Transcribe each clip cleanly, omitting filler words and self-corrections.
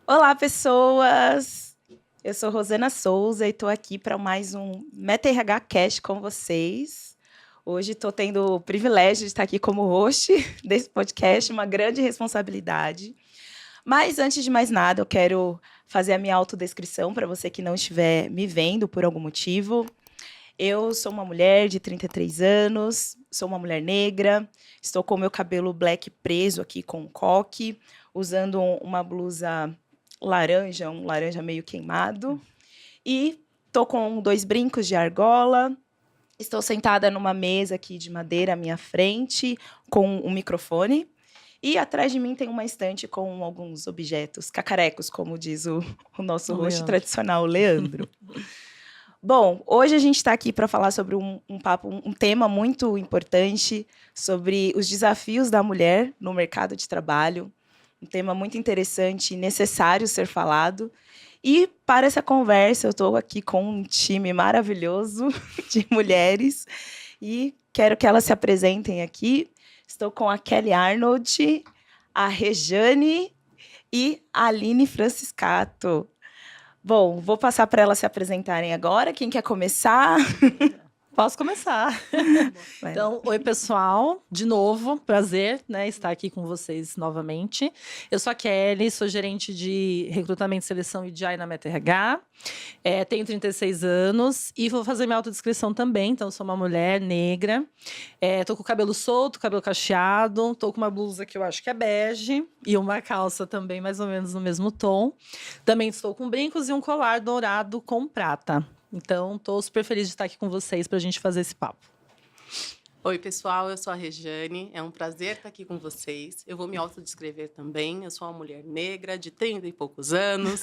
Olá, pessoas! Eu sou Rosana Souza e estou aqui para mais um Meta RH Cast com vocês. Hoje estou tendo o privilégio de estar aqui como host desse podcast, uma grande responsabilidade. Mas, antes de mais nada, eu quero fazer a minha autodescrição para você que não estiver me vendo por algum motivo. Eu sou uma mulher de 33 anos, sou uma mulher negra, estou com o meu cabelo black preso aqui com um coque, usando uma blusa laranja, um laranja meio queimado, e estou com 2 brincos de argola. Estou sentada numa mesa aqui de madeira à minha frente, com um microfone, e atrás de mim tem uma estante com alguns objetos cacarecos, como diz o nosso O host Leandro. tradicional, Leandro. Bom, hoje a gente está aqui para falar sobre um tema muito importante sobre os desafios da mulher no mercado de trabalho. Um tema muito interessante e necessário ser falado. E para essa conversa, eu estou aqui com um time maravilhoso de mulheres e quero que elas se apresentem aqui. Estou com a Kelly Arnold, a Rejane e a Aline Franciscato. Bom, vou passar para elas se apresentarem agora. Quem quer começar? Posso começar. Então, oi, pessoal. De novo, prazer, estar aqui com vocês novamente. Eu sou a Kelly, sou gerente de recrutamento, seleção e DI na Meta RH. Tenho 36 anos e vou fazer minha autodescrição também. Então, sou uma mulher negra. Tô com o cabelo solto, cabelo cacheado. Tô com uma blusa que eu acho que é bege e uma calça também mais ou menos no mesmo tom. Também estou com brincos e um colar dourado com prata. Então, estou super feliz de estar aqui com vocês para a gente fazer esse papo. Oi, pessoal, eu sou a Rejane, é um prazer estar aqui com vocês. Eu vou me autodescrever também, eu sou uma mulher negra de 30 e poucos anos.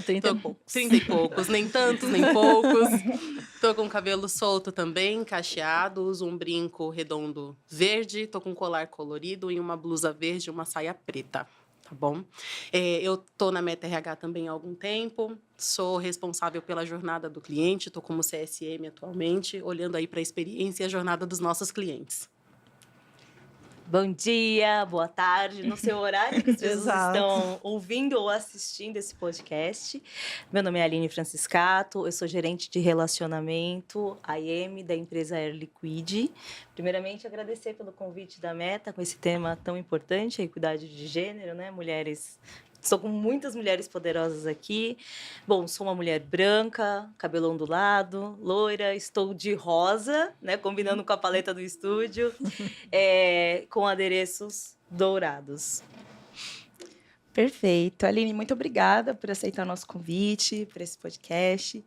30 e poucos. 30 e poucos, nem tantos, nem poucos. Tô com cabelo solto também, cacheado, uso um brinco redondo verde, tô com um colar colorido e uma blusa verde e uma saia preta. Tá bom? Eu tô na Meta RH também há algum tempo, sou responsável pela jornada do cliente, estou como CSM atualmente, olhando aí para a experiência e a jornada dos nossos clientes. Bom dia, boa tarde, no seu horário que as pessoas Exato. estão ouvindo ou assistindo esse podcast. Meu nome é Aline Franciscato, eu sou gerente de relacionamento IM da empresa Air Liquid. Primeiramente, agradecer pelo convite da Meta com esse tema tão importante, a equidade de gênero, né? Mulheres. Estou com muitas mulheres poderosas aqui. Bom, sou uma mulher branca, cabelo ondulado, loira, estou de rosa, né, combinando com a paleta do estúdio, com adereços dourados. Perfeito. Aline, muito obrigada por aceitar o nosso convite para esse podcast.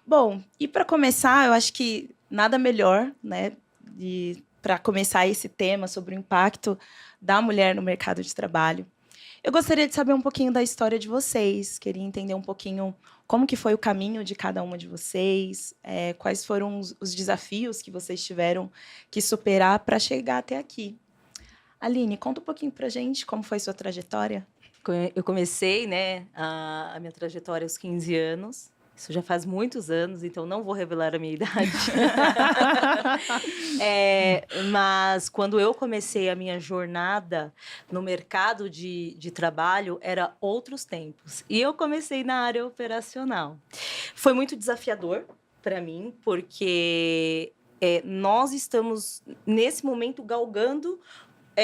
Bom, e para começar, eu acho que nada melhor, né, para começar esse tema sobre o impacto da mulher no mercado de trabalho. Eu gostaria de saber um pouquinho da história de vocês, queria entender um pouquinho como que foi o caminho de cada uma de vocês, quais foram os desafios que vocês tiveram que superar para chegar até aqui. Aline, conta um pouquinho para a gente como foi sua trajetória. Eu comecei, né, a minha trajetória aos 15 anos. Isso já faz muitos anos, então não vou revelar a minha idade. Mas quando eu comecei a minha jornada no mercado de trabalho, era outros tempos. E eu comecei na área operacional. Foi muito desafiador para mim, porque nós estamos, nesse momento, galgando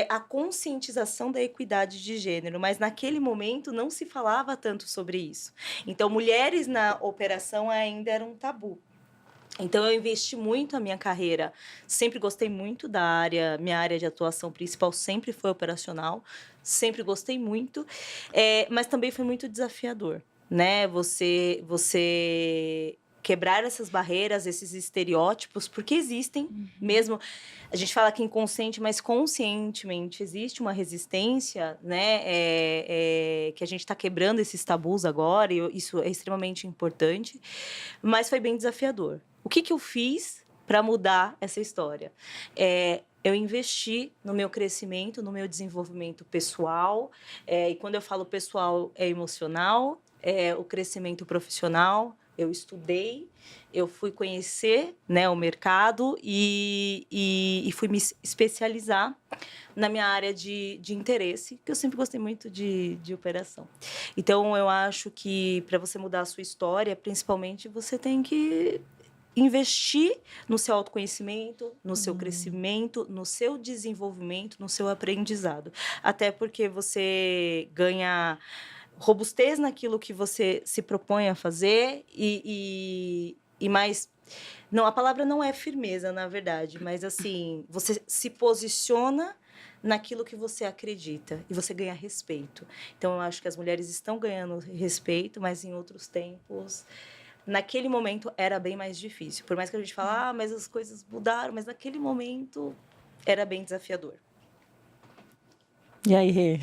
a conscientização da equidade de gênero, mas naquele momento não se falava tanto sobre isso. Então, mulheres na operação ainda eram um tabu. Então, eu investi muito a minha carreira. Sempre gostei muito da área, minha área de atuação principal sempre foi operacional, sempre gostei muito, mas também foi muito desafiador, né? Você quebrar essas barreiras, esses estereótipos, porque existem mesmo. A gente fala que inconsciente, mas conscientemente existe uma resistência, né? Que a gente está quebrando esses tabus agora, e isso é extremamente importante, mas foi bem desafiador. O que eu fiz para mudar essa história? Eu investi no meu crescimento, no meu desenvolvimento pessoal, e quando eu falo pessoal, é emocional, o crescimento profissional, Eu estudei, eu fui conhecer, né, o mercado e fui me especializar na minha área de interesse, que eu sempre gostei muito de operação. Então, eu acho que para você mudar a sua história, principalmente, você tem que investir no seu autoconhecimento, no seu crescimento, no seu desenvolvimento, no seu aprendizado. Até porque você ganha robustez naquilo que você se propõe a fazer e mais... Não, a palavra não é firmeza, na verdade, mas assim, você se posiciona naquilo que você acredita e você ganha respeito. Então, eu acho que as mulheres estão ganhando respeito, mas em outros tempos... Naquele momento era bem mais difícil. Por mais que a gente fale, mas as coisas mudaram, mas naquele momento era bem desafiador. E aí, Rê?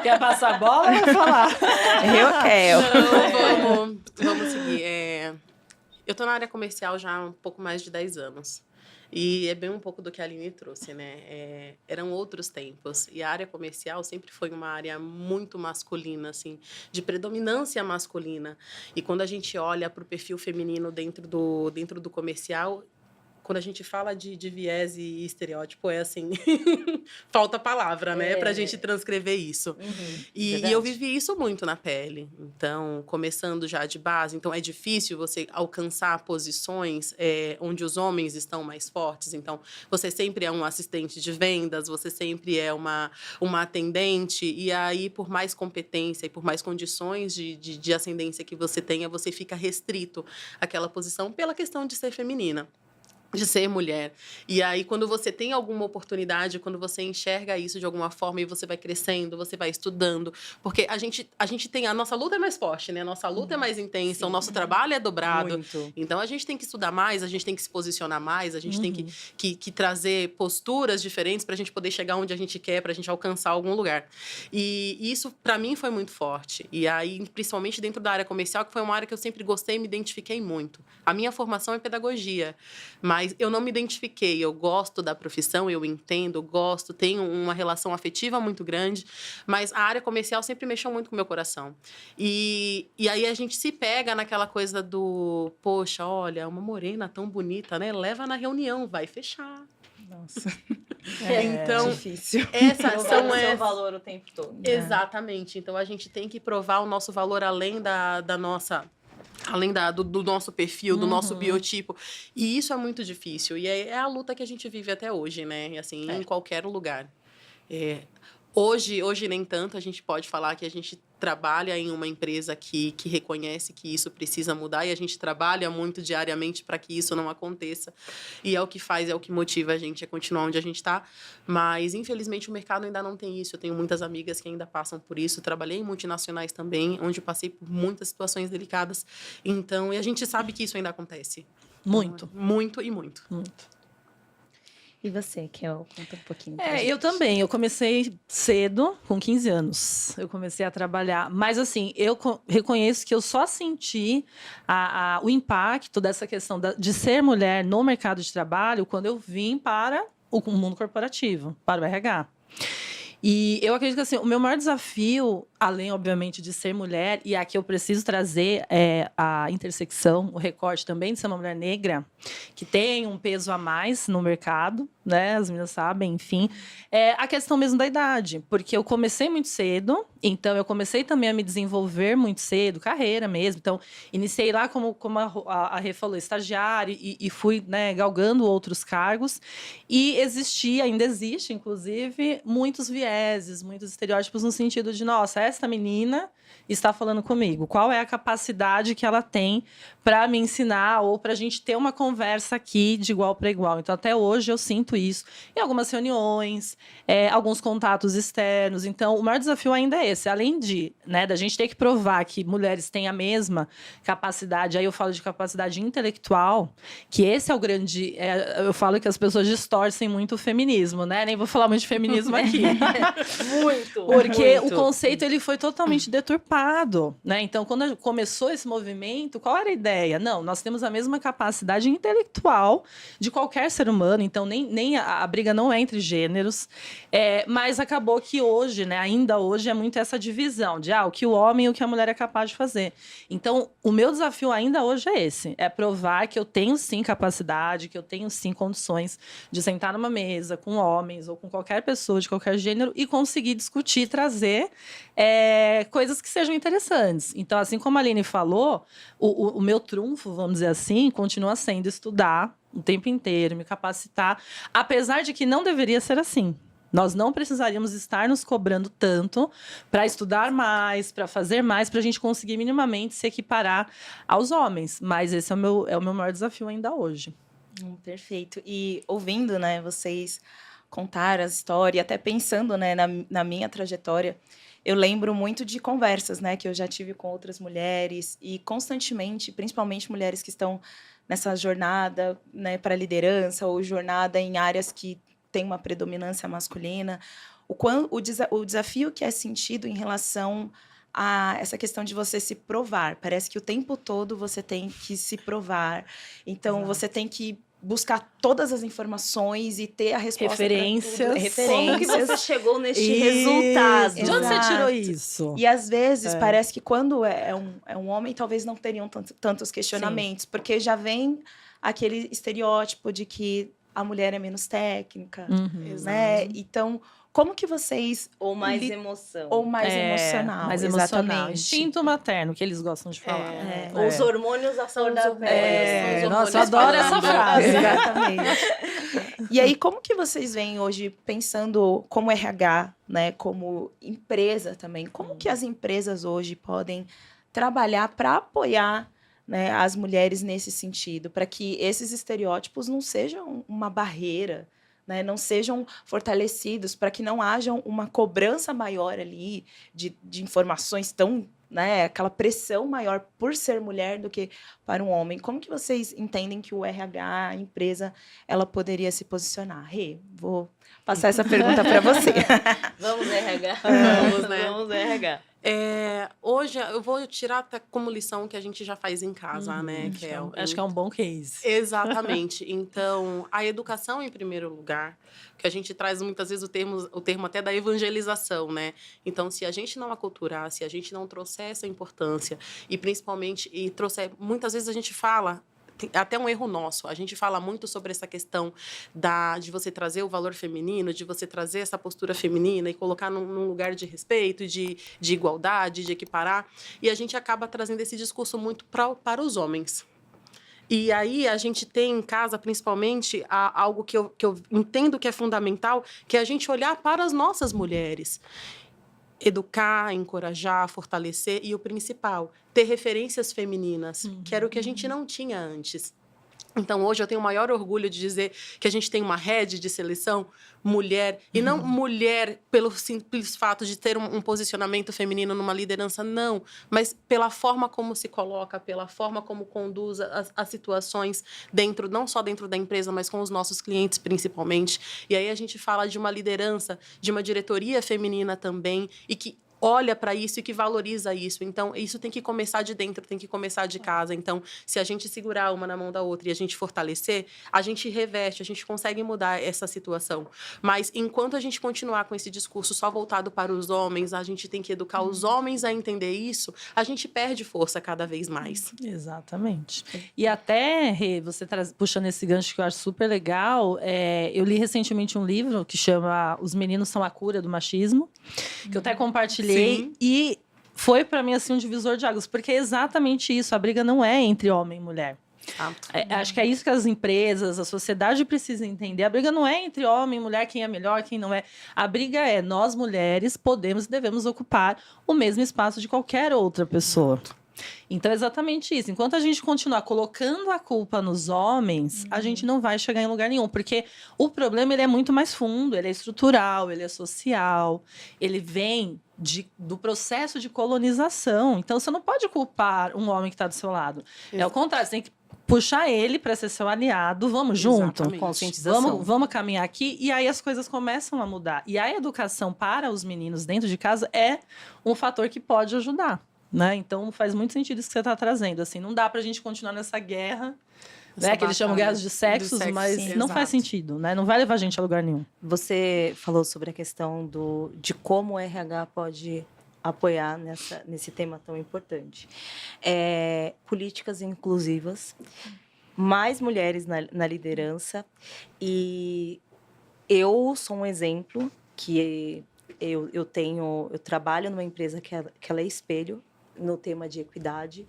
Quer passar a bola ou falar? Eu quero. Não, vamos seguir. Eu tô na área comercial já há um pouco mais de 10 anos. E é bem um pouco do que a Aline trouxe, né? Eram outros tempos. E a área comercial sempre foi uma área muito masculina, assim, de predominância masculina. E quando a gente olha para o perfil feminino dentro do comercial, quando a gente fala de viés e estereótipo, é assim, falta palavra, né, pra gente transcrever isso. E eu vivi isso muito na pele. Então, começando já de base, então é difícil você alcançar posições onde os homens estão mais fortes. Então, você sempre é um assistente de vendas, você sempre é uma atendente, e aí, por mais competência e por mais condições de ascendência que você tenha, você fica restrito àquela posição pela questão de ser feminina, de ser mulher. E aí, quando você tem alguma oportunidade, quando você enxerga isso de alguma forma e você vai crescendo, você vai estudando, porque a gente tem... A nossa luta é mais forte, né? A nossa luta é mais intensa, o nosso trabalho é dobrado. Muito. Então, a gente tem que estudar mais, a gente tem que se posicionar mais, a gente tem que trazer posturas diferentes para a gente poder chegar onde a gente quer, para a gente alcançar algum lugar. E isso, para mim, foi muito forte. E aí, principalmente dentro da área comercial, que foi uma área que eu sempre gostei e me identifiquei muito. A minha formação é pedagogia, mas eu não me identifiquei. Eu gosto da profissão, eu entendo, gosto, tenho uma relação afetiva muito grande, mas a área comercial sempre mexeu muito com o meu coração. E aí a gente se pega naquela coisa do, poxa, olha, uma morena tão bonita, né? Leva na reunião, vai fechar. Nossa. Então, difícil. Essas são o seu valor o tempo todo. Exatamente. Então, a gente tem que provar o nosso valor além da nossa... Além do nosso perfil, do nosso biotipo. E isso é muito difícil. E é a luta que a gente vive até hoje, né? Assim, em qualquer lugar. Hoje, nem tanto, a gente pode falar que a gente trabalha em uma empresa que reconhece que isso precisa mudar e a gente trabalha muito diariamente para que isso não aconteça. E é o que faz, é o que motiva a gente a continuar onde a gente está. Mas, infelizmente, o mercado ainda não tem isso. Eu tenho muitas amigas que ainda passam por isso. Trabalhei em multinacionais também, onde passei por muitas situações delicadas. Então, e a gente sabe que isso ainda acontece. Muito. Muito e muito. Muito. E você, Kel, conta um pouquinho. Eu também. Eu comecei cedo, com 15 anos. Eu comecei a trabalhar. Mas, assim, eu reconheço que eu só senti o impacto dessa questão de ser mulher no mercado de trabalho quando eu vim para o mundo corporativo, para o RH. E eu acredito que assim, o meu maior desafio, além, obviamente, de ser mulher, e aqui eu preciso trazer a intersecção, o recorte também de ser uma mulher negra, que tem um peso a mais no mercado, né? As meninas sabem, enfim. É a questão mesmo da idade, porque eu comecei muito cedo, então eu comecei também a me desenvolver muito cedo, carreira mesmo. Então, iniciei lá, como a Rê falou, estagiária, e fui, né, galgando outros cargos. E ainda existe, inclusive, muitos vieses, muitos estereótipos no sentido de, nossa, esta menina está falando comigo. Qual é a capacidade que ela tem para me ensinar ou para a gente ter uma conversa aqui de igual para igual? Então, até hoje, eu sinto isso em algumas reuniões, alguns contatos externos. Então, o maior desafio ainda é esse. Além da gente ter que provar que mulheres têm a mesma capacidade, aí eu falo de capacidade intelectual, que esse é o grande... eu falo que as pessoas distorcem muito o feminismo, né? Nem vou falar muito de feminismo aqui. Muito. Porque muito. o conceito ele foi totalmente deturpado, né? Então, quando começou esse movimento, qual era a ideia? Não, nós temos a mesma capacidade intelectual de qualquer ser humano, então nem a briga não é entre gêneros, mas acabou que hoje, né, ainda hoje é muito ter essa divisão de o que o homem e o que a mulher é capaz de fazer. Então, o meu desafio ainda hoje é esse. É provar que eu tenho, sim, capacidade, que eu tenho, sim, condições de sentar numa mesa com homens ou com qualquer pessoa de qualquer gênero e conseguir discutir, trazer coisas que sejam interessantes. Então, assim como a Aline falou, o meu trunfo, vamos dizer assim, continua sendo estudar o tempo inteiro, me capacitar, apesar de que não deveria ser assim. Nós não precisaríamos estar nos cobrando tanto para estudar mais, para fazer mais, para a gente conseguir minimamente se equiparar aos homens. Mas esse é o meu maior desafio ainda hoje. Perfeito. E ouvindo, né, vocês contar a história, até pensando, né, na minha trajetória, eu lembro muito de conversas, né, que eu já tive com outras mulheres e constantemente, principalmente mulheres que estão nessa jornada, né, para liderança ou jornada em áreas que tem uma predominância masculina, o desafio que é sentido em relação a essa questão de você se provar. Parece que o tempo todo você tem que se provar. Então, Exato. você tem que buscar todas as informações e ter a resposta Referências. Como que você chegou neste resultado? De onde você tirou isso? E às vezes parece que quando é um homem, talvez não teriam tantos questionamentos, porque já vem aquele estereótipo de que a mulher é menos técnica, né? Então, como que vocês... Ou mais emoção. Ou mais emocional. Mais emocional. Instinto materno, que eles gostam de falar. Os hormônios à flor da pele. Nossa, eu adoro essa frase. Exatamente. E aí, como que vocês veem hoje, pensando como RH, né? Como empresa também, como que as empresas hoje podem trabalhar para apoiar, né, as mulheres nesse sentido, para que esses estereótipos não sejam uma barreira, né, não sejam fortalecidos, para que não haja uma cobrança maior ali de informações tão, né, aquela pressão maior por ser mulher do que para um homem. Como que vocês entendem que o RH, a empresa, ela poderia se posicionar? Rê, vou passar essa pergunta para você. Vamos, RH. Vamos, né? Vamos, RH. Hoje, eu vou tirar até como lição que a gente já faz em casa, né? Acho que é um bom case. Exatamente. Então, a educação em primeiro lugar, que a gente traz muitas vezes o termo até da evangelização, né? Então, se a gente não aculturar, se a gente não trouxer essa importância, e principalmente, trouxer, muitas vezes a gente fala, até um erro nosso. A gente fala muito sobre essa questão de você trazer o valor feminino, de você trazer essa postura feminina e colocar num lugar de respeito, de igualdade, de equiparar. E a gente acaba trazendo esse discurso muito para os homens. E aí a gente tem em casa, principalmente, algo que eu entendo que é fundamental, que é a gente olhar para as nossas mulheres. Educar, encorajar, fortalecer e o principal, ter referências femininas, que era o que a gente não tinha antes. Então, hoje eu tenho o maior orgulho de dizer que a gente tem uma rede de seleção mulher, e não mulher pelo simples fato de ter um posicionamento feminino numa liderança, não, mas pela forma como se coloca, pela forma como conduz as situações não só dentro da empresa, mas com os nossos clientes principalmente. E aí a gente fala de uma liderança, de uma diretoria feminina também, e que olha para isso e que valoriza isso. Então, isso tem que começar de dentro, tem que começar de casa. Então, se a gente segurar uma na mão da outra e a gente fortalecer, a gente reverte, a gente consegue mudar essa situação. Mas, enquanto a gente continuar com esse discurso só voltado para os homens, a gente tem que educar os homens a entender isso, a gente perde força cada vez mais. Exatamente. E até, Rê, você puxando esse gancho que eu acho super legal, eu li recentemente um livro que chama Os Meninos São a Cura do Machismo, que eu até compartilhei. Sim. E foi para mim assim um divisor de águas, porque é exatamente isso, a briga não é entre homem e mulher. Acho que é isso que as empresas, a sociedade precisa entender. A briga não é entre homem e mulher, quem é melhor, quem não é. A briga é nós mulheres podemos e devemos ocupar o mesmo espaço de qualquer outra pessoa. Então, é exatamente isso. Enquanto a gente continuar colocando a culpa nos homens, a gente não vai chegar em lugar nenhum. Porque o problema ele é muito mais fundo, ele é estrutural, ele é social, ele vem do processo de colonização. Então, você não pode culpar um homem que está do seu lado. É o contrário, você tem que puxar ele para ser seu aliado, vamos junto. Exatamente. Conscientização. Vamos caminhar aqui, e aí as coisas começam a mudar. E a educação para os meninos dentro de casa é um fator que pode ajudar. Né? Então, faz muito sentido isso que você está trazendo. Assim, não dá para a gente continuar nessa guerra, né? Que eles chamam guerras de sexos, mas sim, não exato. faz sentido. Né? Não vai levar a gente a lugar nenhum. Você falou sobre a questão de como o RH pode apoiar nesse tema tão importante. Políticas inclusivas, mais mulheres na liderança. E eu sou um exemplo que eu trabalho numa empresa que ela é espelho no tema de equidade.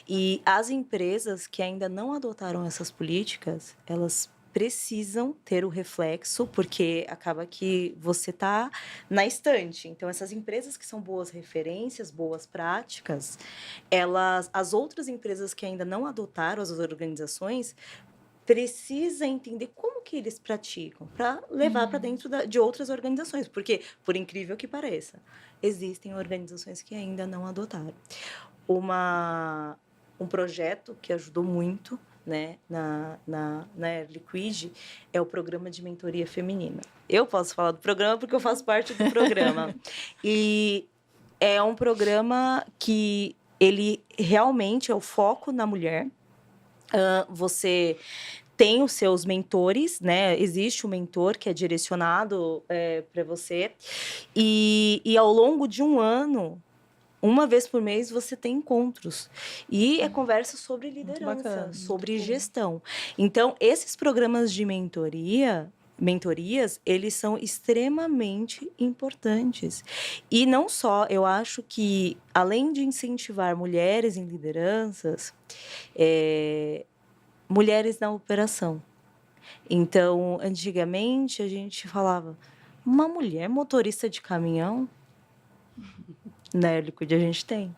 E as empresas que ainda não adotaram essas políticas, elas precisam ter o reflexo, porque acaba que você está na estante. Então, essas empresas que são boas referências, boas práticas, as outras empresas que ainda não adotaram, as organizações, precisam entender como que eles praticam para levar para dentro de outras organizações. Porque, por incrível que pareça, existem organizações que ainda não adotaram. Um projeto que ajudou muito, né, na Air Liquide é o programa de mentoria feminina. Eu posso falar do programa porque eu faço parte do programa. E é um programa que ele realmente é o foco na mulher. Você tem os seus mentores, né? Existe um mentor que é direcionado para você. E ao longo de um ano, uma vez por mês, você tem encontros. E é conversa sobre liderança, sobre gestão. Então, esses programas de mentorias, eles são extremamente importantes. E não só, eu acho que, além de incentivar mulheres em lideranças, mulheres na operação. Então, antigamente, a gente falava, uma mulher motorista de caminhão? Na Air Liquide a gente tem.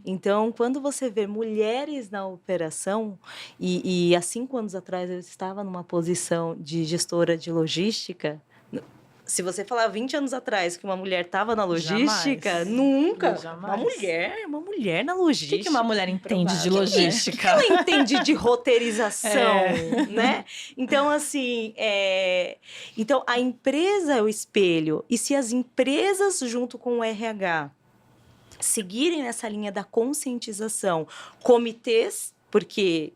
Então, quando você vê mulheres na operação, e há 5 anos atrás eu estava numa posição de gestora de logística. Se você falar 20 anos atrás que uma mulher estava na logística, Jamais. Nunca. Jamais. Uma mulher na logística. O que uma mulher entende de logística? O que ela entende de roteirização, né? Então, assim, então, a empresa é o espelho. E se as empresas, junto com o RH, seguirem nessa linha da conscientização, comitês, porque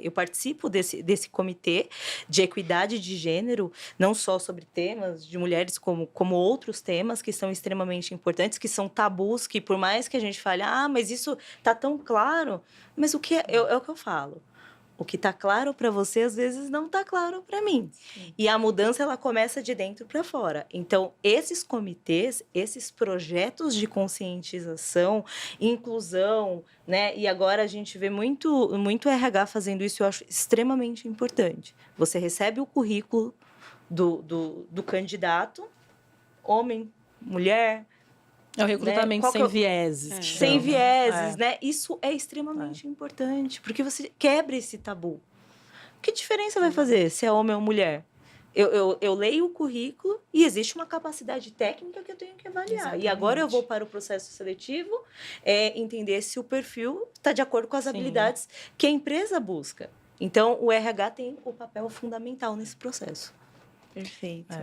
eu participo desse comitê de equidade de gênero, não só sobre temas de mulheres, como outros temas que são extremamente importantes, que são tabus, que por mais que a gente fale, mas isso está tão claro, mas o que é o que eu falo. O que está claro para você, às vezes, não está claro para mim. Sim. E a mudança, ela começa de dentro para fora. Então, esses comitês, esses projetos de conscientização, inclusão, né? E agora a gente vê muito RH fazendo isso, eu acho extremamente importante. Você recebe o currículo do candidato, homem, mulher. É o recrutamento, né? Sem vieses. Sem vieses, né? Isso é extremamente importante, porque você quebra esse tabu. Que diferença vai fazer se é homem ou mulher? Eu leio o currículo e existe uma capacidade técnica que eu tenho que avaliar. Exatamente. E agora eu vou para o processo seletivo, entender se o perfil está de acordo com as habilidades que a empresa busca. Então, o RH tem o papel fundamental nesse processo. Perfeito.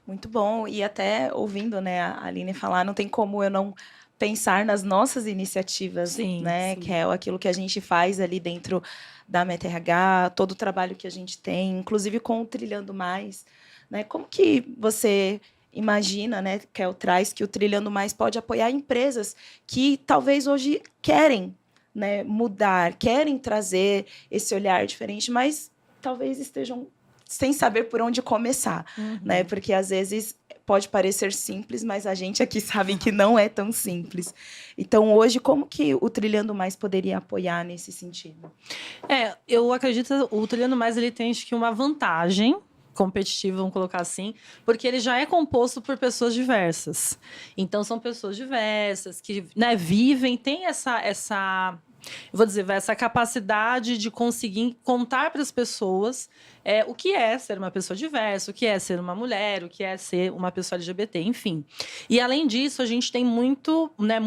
Muito bom. E até ouvindo, né, a Aline falar, não tem como eu não pensar nas nossas iniciativas, né? Sim. Que é aquilo que a gente faz ali dentro da MetaRH, todo o trabalho que a gente tem, inclusive com o Trilhando Mais, né? Como que você imagina, né, Kel traz que o Trilhando Mais pode apoiar empresas que talvez hoje querem, né, mudar, querem trazer esse olhar diferente, mas talvez estejam sem saber por onde começar, né? Porque às vezes pode parecer simples, mas a gente aqui sabe que não é tão simples. Então, hoje, como que o Trilhando Mais poderia apoiar nesse sentido? Eu acredito que o Trilhando Mais ele tem, acho que, uma vantagem competitiva, vamos colocar assim, porque ele já é composto por pessoas diversas. Então, são pessoas diversas que, né, vivem, têm essa capacidade de conseguir contar para as pessoas o que é ser uma pessoa diversa, o que é ser uma mulher, o que é ser uma pessoa LGBT, enfim. E, além disso, a gente tem muita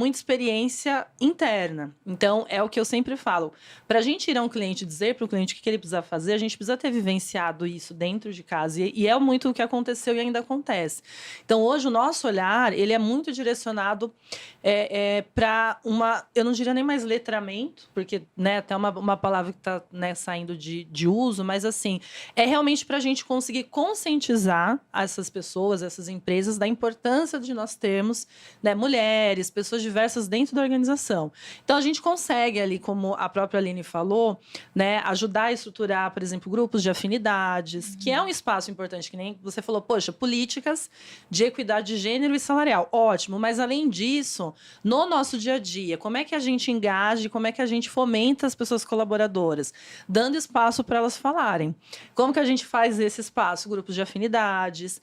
experiência interna. Então, é o que eu sempre falo. Para a gente ir a um cliente dizer para o cliente o que ele precisa fazer, a gente precisa ter vivenciado isso dentro de casa. E é muito o que aconteceu e ainda acontece. Então, hoje, o nosso olhar, ele é muito direcionado para eu não diria nem mais letramento, porque, né, até uma palavra que está, né, saindo de uso, mas assim, é realmente para a gente conseguir conscientizar essas pessoas, essas empresas, da importância de nós termos, né, mulheres, pessoas diversas dentro da organização. Então, a gente consegue ali, como a própria Aline falou, né, ajudar a estruturar, por exemplo, grupos de afinidades, que é um espaço importante, que nem você falou, poxa, políticas de equidade de gênero e salarial. Ótimo, mas além disso, no nosso dia a dia, como é que a gente engaja, como é que a gente fomenta as pessoas colaboradoras? Dando espaço para elas falarem. Como que a gente faz esse espaço? Grupos de afinidades.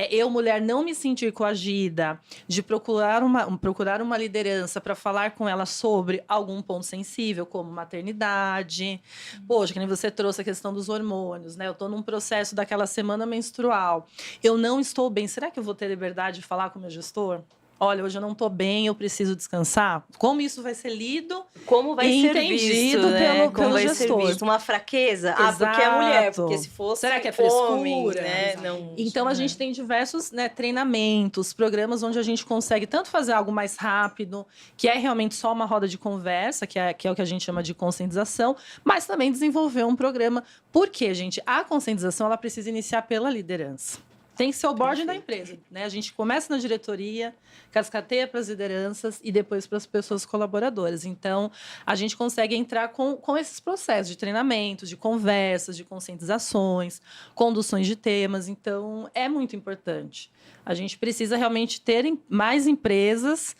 Eu, mulher, não me sentir coagida de procurar uma liderança para falar com ela sobre algum ponto sensível, como maternidade. Poxa, que nem você trouxe a questão dos hormônios, né? Eu estou num processo daquela semana menstrual. Eu não estou bem. Será que eu vou ter liberdade de falar com o meu gestor? Olha, hoje eu não estou bem, eu preciso descansar. Como isso vai ser lido como vai e ser entendido visto, né? pelo vai gestor? Ser visto? Uma fraqueza? Exato. Porque é mulher. Porque se fosse será que é frescura? homem, né? Não, então, a gente tem diversos, né, treinamentos, programas onde a gente consegue tanto fazer algo mais rápido, que é realmente só uma roda de conversa, que é o que a gente chama de conscientização, mas também desenvolver um programa. Porque, gente, a conscientização ela precisa iniciar pela liderança. Tem que ser o board da empresa, né? A gente começa na diretoria, cascateia para as lideranças e depois para as pessoas colaboradoras. Então, a gente consegue entrar com esses processos de treinamento, de conversas, de conscientizações, conduções de temas. Então, é muito importante. A gente precisa realmente ter mais empresas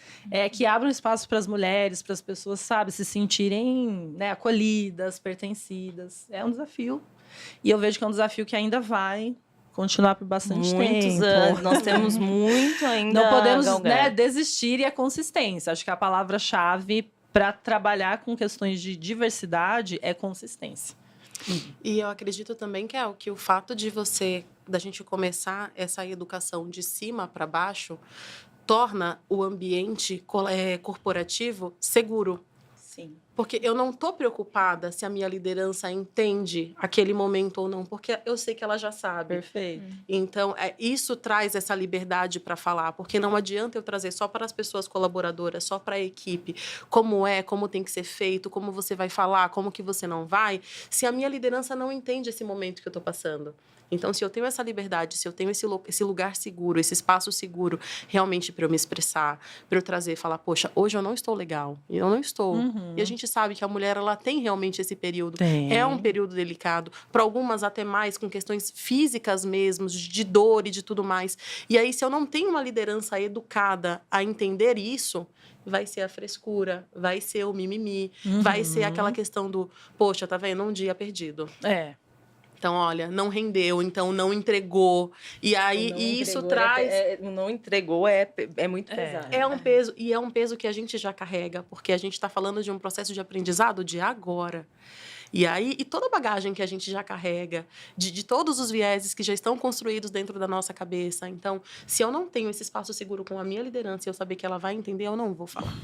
que abram espaço para as mulheres, para as pessoas, sabe, se sentirem, né, acolhidas, pertencidas. É um desafio. E eu vejo que é um desafio que ainda vai continuar por bastante muitos tempo. anos. Nós temos muito ainda. Não podemos, né, desistir, e a consistência. Acho que a palavra-chave para trabalhar com questões de diversidade é consistência. E eu acredito também que o fato da gente começar essa educação de cima para baixo torna o ambiente corporativo seguro. Sim. Porque eu não estou preocupada se a minha liderança entende aquele momento ou não, porque eu sei que ela já sabe. Perfeito. Então, isso traz essa liberdade para falar, porque não adianta eu trazer só para as pessoas colaboradoras, só para a equipe, como tem que ser feito, como você vai falar, como que você não vai, se a minha liderança não entende esse momento que eu estou passando. Então, se eu tenho essa liberdade, se eu tenho esse lugar seguro, esse espaço seguro, realmente para eu me expressar, para eu trazer, falar, poxa, hoje eu não estou legal, eu não estou. E a gente sabe que a mulher, ela tem realmente esse período. É um período delicado, para algumas até mais com questões físicas mesmo, de dor e de tudo mais. E aí, se eu não tenho uma liderança educada a entender isso, vai ser a frescura, vai ser o mimimi, vai ser aquela questão do, poxa, tá vendo? Um dia perdido. Então, olha, não rendeu, então não entregou. E aí, isso traz... não entregou é muito pesado. É um peso, e é um peso que a gente já carrega, porque a gente está falando de um processo de aprendizado de agora. E aí, e toda a bagagem que a gente já carrega, de todos os vieses que já estão construídos dentro da nossa cabeça. Então, se eu não tenho esse espaço seguro com a minha liderança e eu saber que ela vai entender, eu não vou falar.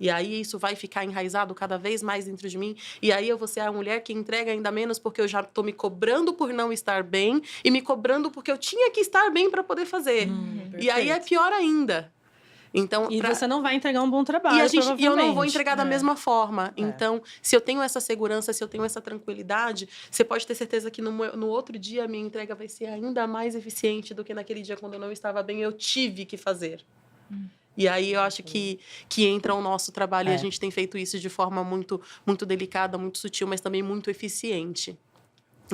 E aí isso vai ficar enraizado cada vez mais dentro de mim. E aí eu vou ser a mulher que entrega ainda menos porque eu já estou me cobrando por não estar bem e me cobrando porque eu tinha que estar bem para poder fazer. E aí é pior ainda. Então, você não vai entregar um bom trabalho, e eu não vou entregar da mesma forma. Então, se eu tenho essa segurança, se eu tenho essa tranquilidade, você pode ter certeza que no outro dia a minha entrega vai ser ainda mais eficiente do que naquele dia quando eu não estava bem, eu tive que fazer. E aí eu acho que entra o nosso trabalho e a gente tem feito isso de forma muito, muito delicada, muito sutil, mas também muito eficiente.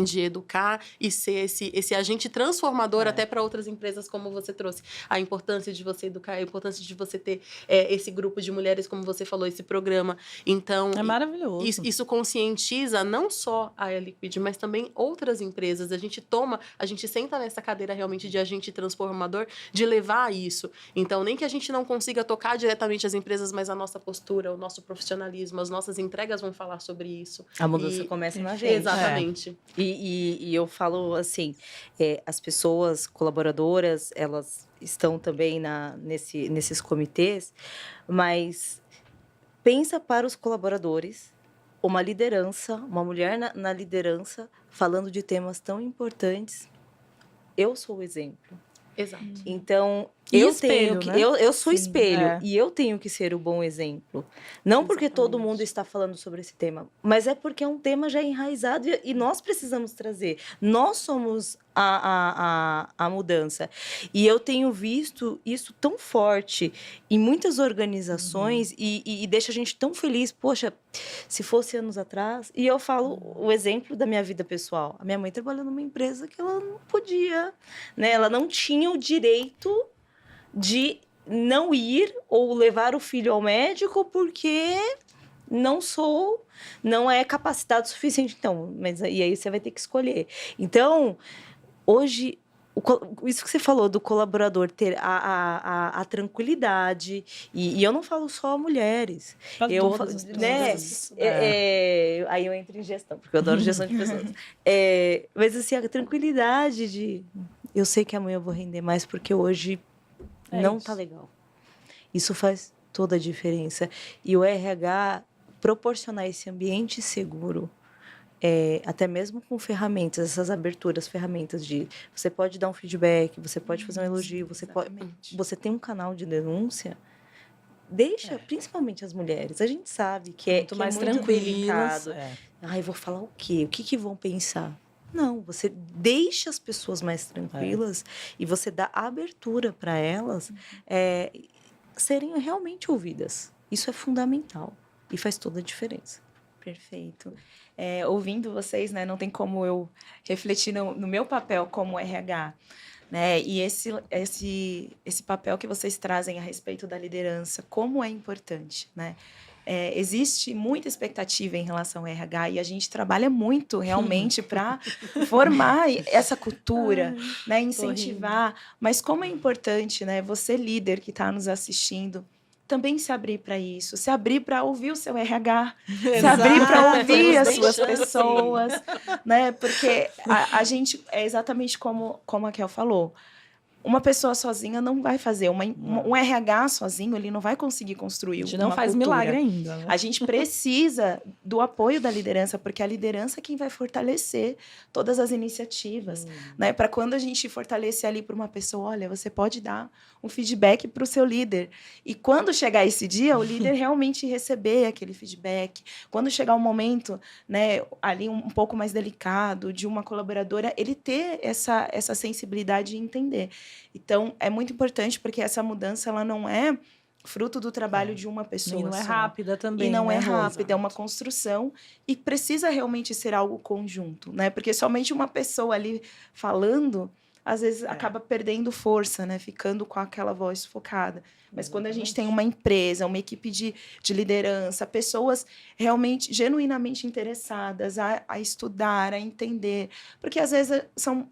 De educar e ser esse agente transformador até para outras empresas, como você trouxe. A importância de você educar, a importância de você ter esse grupo de mulheres, como você falou, esse programa. Então, é maravilhoso. Isso conscientiza não só a Liquid, mas também outras empresas. A gente senta nessa cadeira realmente de agente transformador, de levar isso. Então, nem que a gente não consiga tocar diretamente as empresas, mas a nossa postura, o nosso profissionalismo, as nossas entregas vão falar sobre isso. A mudança começa na gente. Exatamente. E eu falo assim, as pessoas colaboradoras, elas estão também nesses comitês, mas pensa para os colaboradores uma liderança, uma mulher na liderança, falando de temas tão importantes. Eu sou o exemplo. Exato. Então, espelho, né? Eu sou Sim, espelho e eu tenho que ser o bom exemplo. Não porque todo mundo está falando sobre esse tema, mas é porque é um tema já enraizado e nós precisamos trazer. Nós somos a mudança. E eu tenho visto isso tão forte em muitas organizações e deixa a gente tão feliz. Poxa, se fosse anos atrás... E eu falo o exemplo da minha vida pessoal. A minha mãe trabalhou numa empresa que ela não podia, né? Ela não tinha o direito de não ir ou levar o filho ao médico porque não é capacitado o suficiente. Então, mas e aí você vai ter que escolher. Então, hoje, isso que você falou do colaborador ter a tranquilidade, e eu não falo só mulheres. Pra Eu todas as né, pessoas. aí eu entro em gestão, porque eu adoro gestão de pessoas. Mas assim, a tranquilidade de eu sei que amanhã eu vou render mais porque hoje não tá legal. Isso faz toda a diferença. E o RH proporcionar esse ambiente seguro, até mesmo com ferramentas, essas aberturas, ferramentas de você pode dar um feedback, você pode fazer um elogio, você tem um canal de denúncia, deixa, principalmente as mulheres. A gente sabe que é mais muito tranquilas. delicado. Ai, vou falar o quê? O que vão pensar? Não, você deixa as pessoas mais tranquilas e você dá abertura para elas serem realmente ouvidas. Isso é fundamental e faz toda a diferença. Perfeito. Ouvindo vocês, né, não tem como eu refletir no meu papel como RH, né? E esse papel que vocês trazem a respeito da liderança, como é importante, né? Existe muita expectativa em relação ao RH e a gente trabalha muito realmente para formar essa cultura, né? Incentivar. Mas como é importante, né? Você, líder que está nos assistindo, também se abrir para isso, se abrir para ouvir o seu RH, se abrir para ouvir as suas pessoas, né? Porque a gente, é exatamente como a Kel falou, uma pessoa sozinha não vai fazer, um RH sozinho, ele não vai conseguir construir uma cultura. A gente não faz milagre ainda, né? A gente precisa do apoio da liderança, porque a liderança é quem vai fortalecer todas as iniciativas, né? Para quando a gente fortalecer ali para uma pessoa, olha, você pode dar um feedback para o seu líder. E quando chegar esse dia, o líder realmente receber aquele feedback. Quando chegar um momento, né, ali um pouco mais delicado, de uma colaboradora, ele ter essa sensibilidade e entender. Então, é muito importante, porque essa mudança ela não é fruto do trabalho de uma pessoa. E não é só. rápida também. E não né, é Rosa? rápida, é uma construção e precisa realmente ser algo conjunto, né? Porque somente uma pessoa ali falando, às vezes acaba perdendo força, né? Ficando com aquela voz sufocada. Mas quando a gente tem uma empresa, uma equipe de liderança, pessoas realmente, genuinamente interessadas a estudar, a entender. Porque às vezes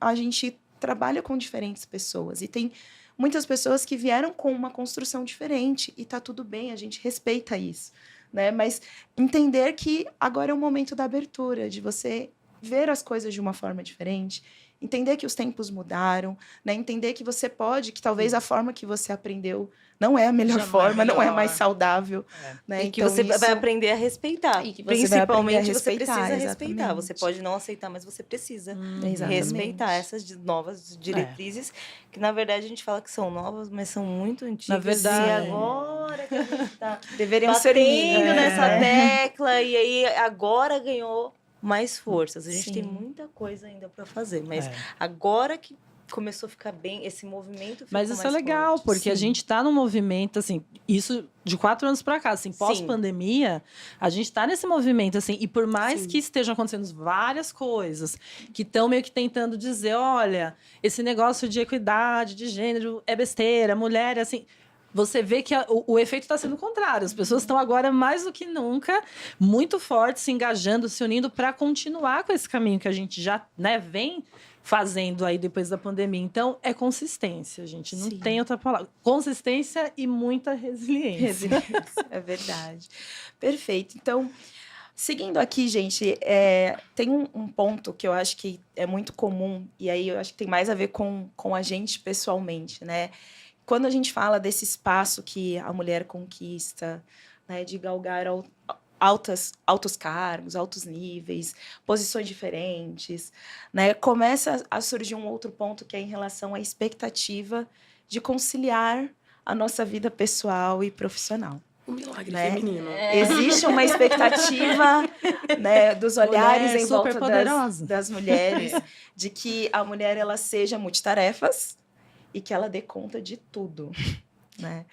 a gente trabalha com diferentes pessoas e tem muitas pessoas que vieram com uma construção diferente e tá tudo bem, a gente respeita isso, né? Mas entender que agora é o momento da abertura, de você ver as coisas de uma forma diferente, entender que os tempos mudaram, né? Entender que você pode, que talvez a forma que você aprendeu não é a melhor forma, não é a mais saudável. Né? E que então, você vai aprender a respeitar. E que você principalmente você respeitar, precisa exatamente. respeitar. Você pode não aceitar, mas você precisa respeitar essas novas diretrizes, que na verdade a gente fala que são novas, mas são muito antigas. Na verdade. E agora que a gente está deveriam ser nessa tecla, e aí agora ganhou mais forças. A gente tem muita coisa ainda para fazer, mas agora que começou a ficar bem, esse movimento ficou Mas isso mais é legal, forte. porque a gente está num movimento, assim, isso de 4 anos para cá, assim, pós-pandemia, a gente está nesse movimento, assim, e por mais que estejam acontecendo várias coisas, que estão meio que tentando dizer, olha, esse negócio de equidade, de gênero, é besteira, mulher, assim... Você vê que o efeito está sendo o contrário. As pessoas estão agora, mais do que nunca, muito fortes, se engajando, se unindo para continuar com esse caminho que a gente já, né, vem fazendo aí depois da pandemia. Então, é consistência, gente. Não tem outra palavra. Consistência e muita resiliência. É verdade. Perfeito. Então, seguindo aqui, gente, tem um ponto que eu acho que é muito comum, e aí eu acho que tem mais a ver com a gente pessoalmente, né? Quando a gente fala desse espaço que a mulher conquista, né, de galgar altos cargos, altos níveis, posições diferentes, né, começa a surgir um outro ponto que é em relação à expectativa de conciliar a nossa vida pessoal e profissional. Um milagre Né? feminino. Existe uma expectativa, né, dos olhares Mulher em volta superpoderosa. das mulheres, de que a mulher ela seja multitarefas e que ela dê conta de tudo, né?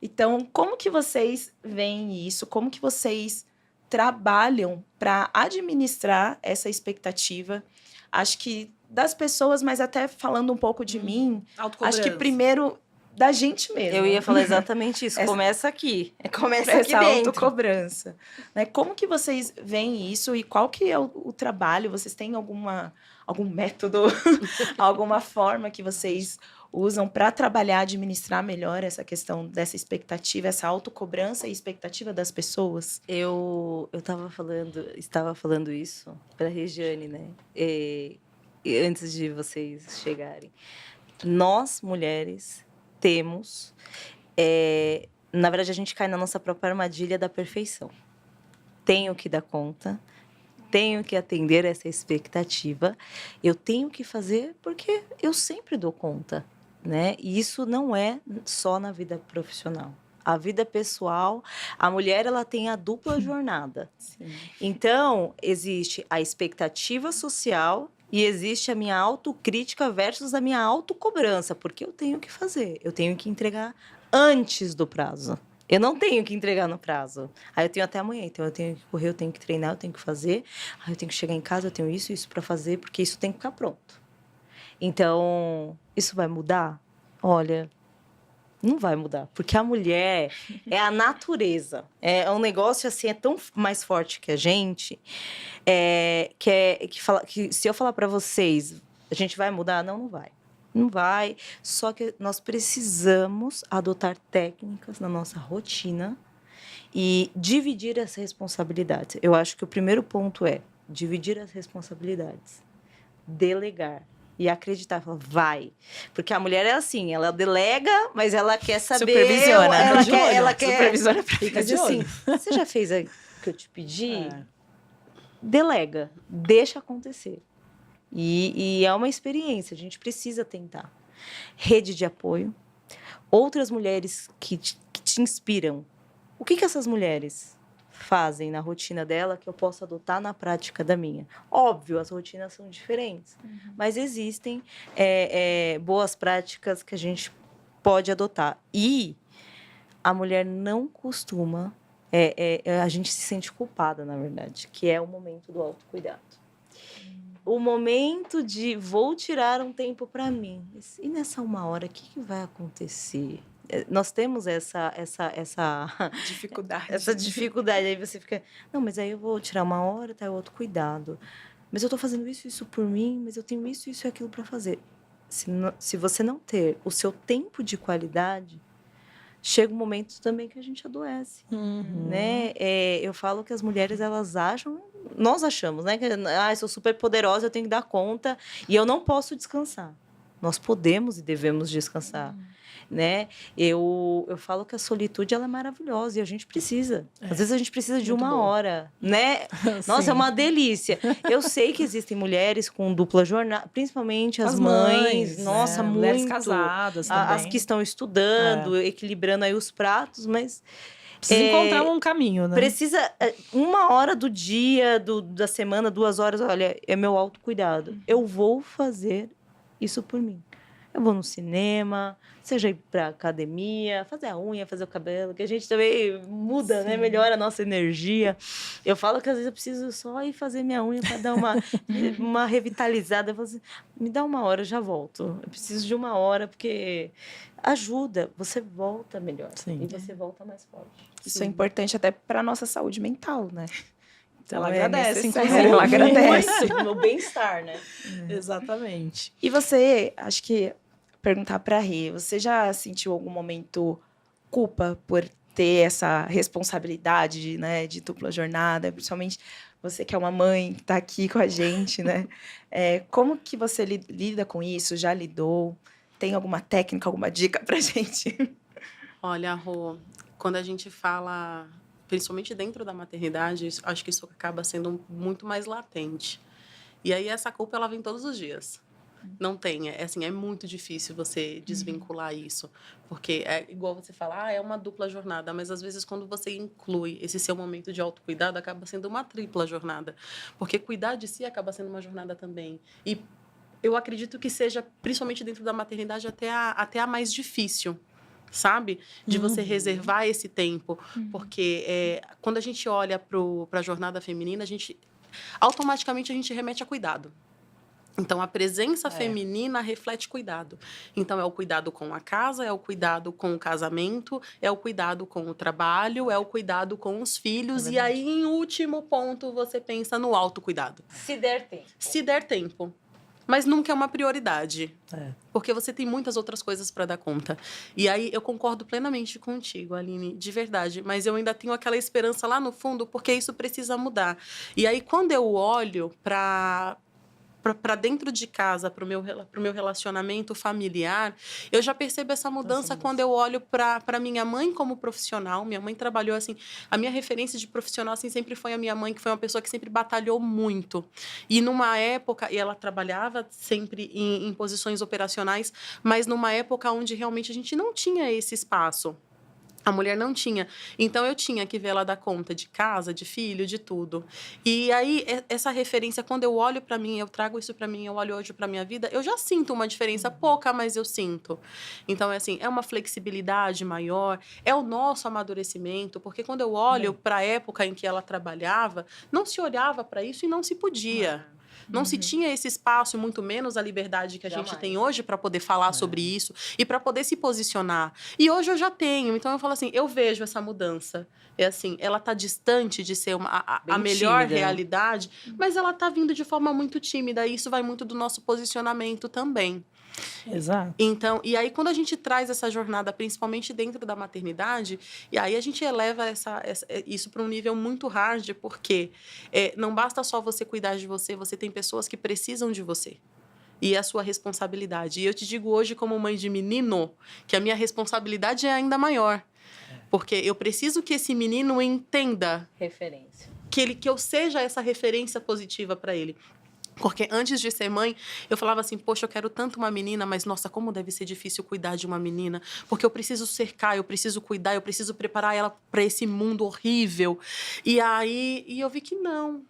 Então, como que vocês veem isso? Como que vocês trabalham para administrar essa expectativa? Acho que das pessoas, mas até falando um pouco de mim, acho que primeiro da gente mesmo. Eu ia falar exatamente isso. Essa- Começa aqui. Começa aqui essa dentro. autocobrança, né? Como que vocês veem isso e qual que é o trabalho? Vocês têm algum método, alguma forma que vocês usam para trabalhar, administrar melhor essa questão dessa expectativa, essa autocobrança e expectativa das pessoas? Eu estava falando isso para a Regiane, né? E antes de vocês chegarem. Nós, mulheres, temos... na verdade, a gente cai na nossa própria armadilha da perfeição. Tenho que dar conta, tenho que atender essa expectativa, eu tenho que fazer porque eu sempre dou conta, né? E isso não é só na vida profissional. A vida pessoal, a mulher ela tem a dupla jornada. Sim. Então, existe a expectativa social e existe a minha autocrítica versus a minha autocobrança, porque eu tenho que fazer, eu tenho que entregar antes do prazo. Eu não tenho que entregar no prazo. Aí eu tenho até amanhã, então eu tenho que correr, eu tenho que treinar, eu tenho que fazer. Aí eu tenho que chegar em casa, eu tenho isso para fazer, porque isso tem que ficar pronto. Então, isso vai mudar? Olha, não vai mudar, porque a mulher é a natureza. É um negócio assim, é tão mais forte que a gente, que se eu falar para vocês, a gente vai mudar? Não, não vai. Não vai. Só que nós precisamos adotar técnicas na nossa rotina e dividir as responsabilidades. Eu acho que o primeiro ponto é dividir as responsabilidades, delegar. E acreditar, falar, vai. Porque a mulher é assim, ela delega, mas ela quer saber... Supervisiona. Ela quer... Supervisiona pra Fica de assim, olho. você já fez o que eu te pedi? Delega, deixa acontecer. E é uma experiência, a gente precisa tentar. Rede de apoio, outras mulheres que te inspiram. O que essas mulheres fazem na rotina dela que eu posso adotar na prática da minha? Óbvio, as rotinas são diferentes, mas existem boas práticas que a gente pode adotar. E a mulher não costuma... a gente se sente culpada, na verdade, que é o momento do autocuidado. O momento de vou tirar um tempo para mim. E nessa uma hora, o que vai acontecer? Nós temos essa Dificuldade. Essa dificuldade. Aí você fica, não, mas aí eu vou tirar uma hora, tá? Outro cuidado. Mas eu tô fazendo isso por mim, mas eu tenho isso e aquilo para fazer. Se você não ter o seu tempo de qualidade, chega um momento também que a gente adoece, né? Eu falo que as mulheres, nós achamos, né? Que eu sou super poderosa, eu tenho que dar conta e eu não posso descansar. Nós podemos e devemos descansar, né? Eu falo que a solitude, ela é maravilhosa e a gente precisa. Às vezes a gente precisa de uma hora, né? Nossa, é uma delícia. Eu sei que existem mulheres com dupla jornada, principalmente as mães. Nossa, muito. Mulheres casadas também. As que estão estudando, equilibrando aí os pratos, mas... Precisa encontrar um caminho, né? Precisa uma hora do dia, da semana, 2 horas, olha, é meu autocuidado. Eu vou fazer isso por mim. Eu vou no cinema, seja ir pra academia, fazer a unha, fazer o cabelo, que a gente também muda, né? Melhora a nossa energia. Eu falo que às vezes eu preciso só ir fazer minha unha para dar uma revitalizada. Eu falo assim, me dá uma hora, eu já volto. Eu preciso de uma hora, porque ajuda. Você volta melhor. Sim. E você volta mais forte. Isso é importante até para nossa saúde mental, né? Então, ela agradece, necessário. inclusive. Ela agradece. O meu bem-estar, né? Exatamente. E você, acho que perguntar para a Rê, você já sentiu algum momento culpa por ter essa responsabilidade, né, de dupla jornada, principalmente você que é uma mãe, que está aqui com a gente, né? Como que você lida com isso? Já lidou? Tem alguma técnica, alguma dica para a gente? Olha, Rô, quando a gente fala, principalmente dentro da maternidade, acho que isso acaba sendo muito mais latente. E aí essa culpa, ela vem todos os dias. Não tem. É muito difícil você desvincular isso. Porque é igual você falar, é uma dupla jornada. Mas, às vezes, quando você inclui esse seu momento de autocuidado, acaba sendo uma tripla jornada. Porque cuidar de si acaba sendo uma jornada também. E eu acredito que seja, principalmente dentro da maternidade, até a mais difícil. Sabe? De você reservar esse tempo. Porque quando a gente olha para a jornada feminina, automaticamente a gente remete a cuidado. Então, a presença feminina reflete cuidado. Então, é o cuidado com a casa, é o cuidado com o casamento, é o cuidado com o trabalho, é o cuidado com os filhos. E aí, em último ponto, você pensa no autocuidado. Se der tempo. Se der tempo. Mas nunca é uma prioridade. Porque você tem muitas outras coisas para dar conta. E aí, eu concordo plenamente contigo, Aline, de verdade. Mas eu ainda tenho aquela esperança lá no fundo, porque isso precisa mudar. E aí, quando eu olho para dentro de casa, para o meu relacionamento familiar, eu já percebo essa mudança quando eu olho para minha mãe como profissional. Minha mãe trabalhou assim, a minha referência de profissional assim, sempre foi a minha mãe, que foi uma pessoa que sempre batalhou muito. E numa época, e ela trabalhava sempre em posições operacionais, mas numa época onde realmente a gente não tinha esse espaço. A mulher não tinha. Então, eu tinha que ver ela dar conta de casa, de filho, de tudo. E aí, essa referência, quando eu olho para mim, eu trago isso para mim, eu olho hoje para minha vida, eu já sinto uma diferença pouca, mas eu sinto. Então, é uma flexibilidade maior, é o nosso amadurecimento, porque quando eu olho para a época em que ela trabalhava, não se olhava para isso e não se podia. Não se tinha esse espaço, muito menos a liberdade que a gente tem hoje para poder falar sobre isso e para poder se posicionar. E hoje eu já tenho. Então, eu falo assim, eu vejo essa mudança. Ela está distante de ser a melhor realidade, mas ela está vindo de forma muito tímida. E isso vai muito do nosso posicionamento também. Exato. Então, e aí quando a gente traz essa jornada, principalmente dentro da maternidade, e aí a gente eleva isso para um nível muito hard, porque não basta só você cuidar de você, você tem pessoas que precisam de você. E é a sua responsabilidade. E eu te digo hoje, como mãe de menino, que a minha responsabilidade é ainda maior. Porque eu preciso que esse menino entenda... Referência. Que eu seja essa referência positiva para ele. Porque antes de ser mãe, eu falava assim, poxa, eu quero tanto uma menina, mas nossa, como deve ser difícil cuidar de uma menina. Porque eu preciso cercar, eu preciso cuidar, eu preciso preparar ela para esse mundo horrível. E eu vi que não.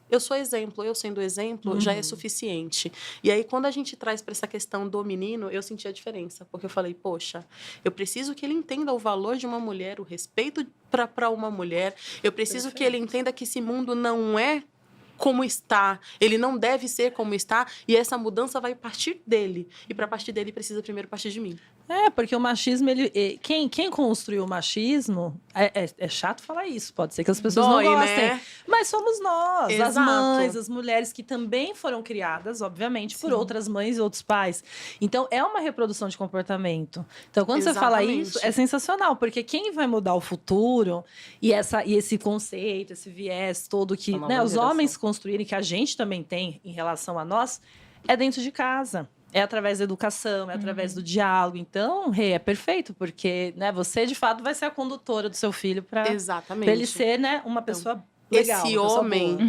Eu sou exemplo, eu sendo exemplo já é suficiente. E aí, quando a gente traz para essa questão do menino, eu senti a diferença. Porque eu falei, poxa, eu preciso que ele entenda o valor de uma mulher, o respeito para uma mulher. Eu preciso que ele entenda que esse mundo não é como está, ele não deve ser como está, e essa mudança vai partir dele. E para partir dele, precisa primeiro partir de mim. Porque o machismo, quem construiu o machismo, é chato falar isso, pode ser que as pessoas Dói, não gostem, né? Mas somos nós, Exato. as mães, as mulheres que também foram criadas, obviamente, por outras mães e outros pais. Então, é uma reprodução de comportamento. Então, quando você fala isso, é sensacional, porque quem vai mudar o futuro e esse conceito, esse viés todo que os homens construírem, que a gente também tem em relação a nós, é dentro de casa. É através da educação, é através do diálogo. Então, é perfeito, porque você, de fato, vai ser a condutora do seu filho para ele ser uma pessoa legal.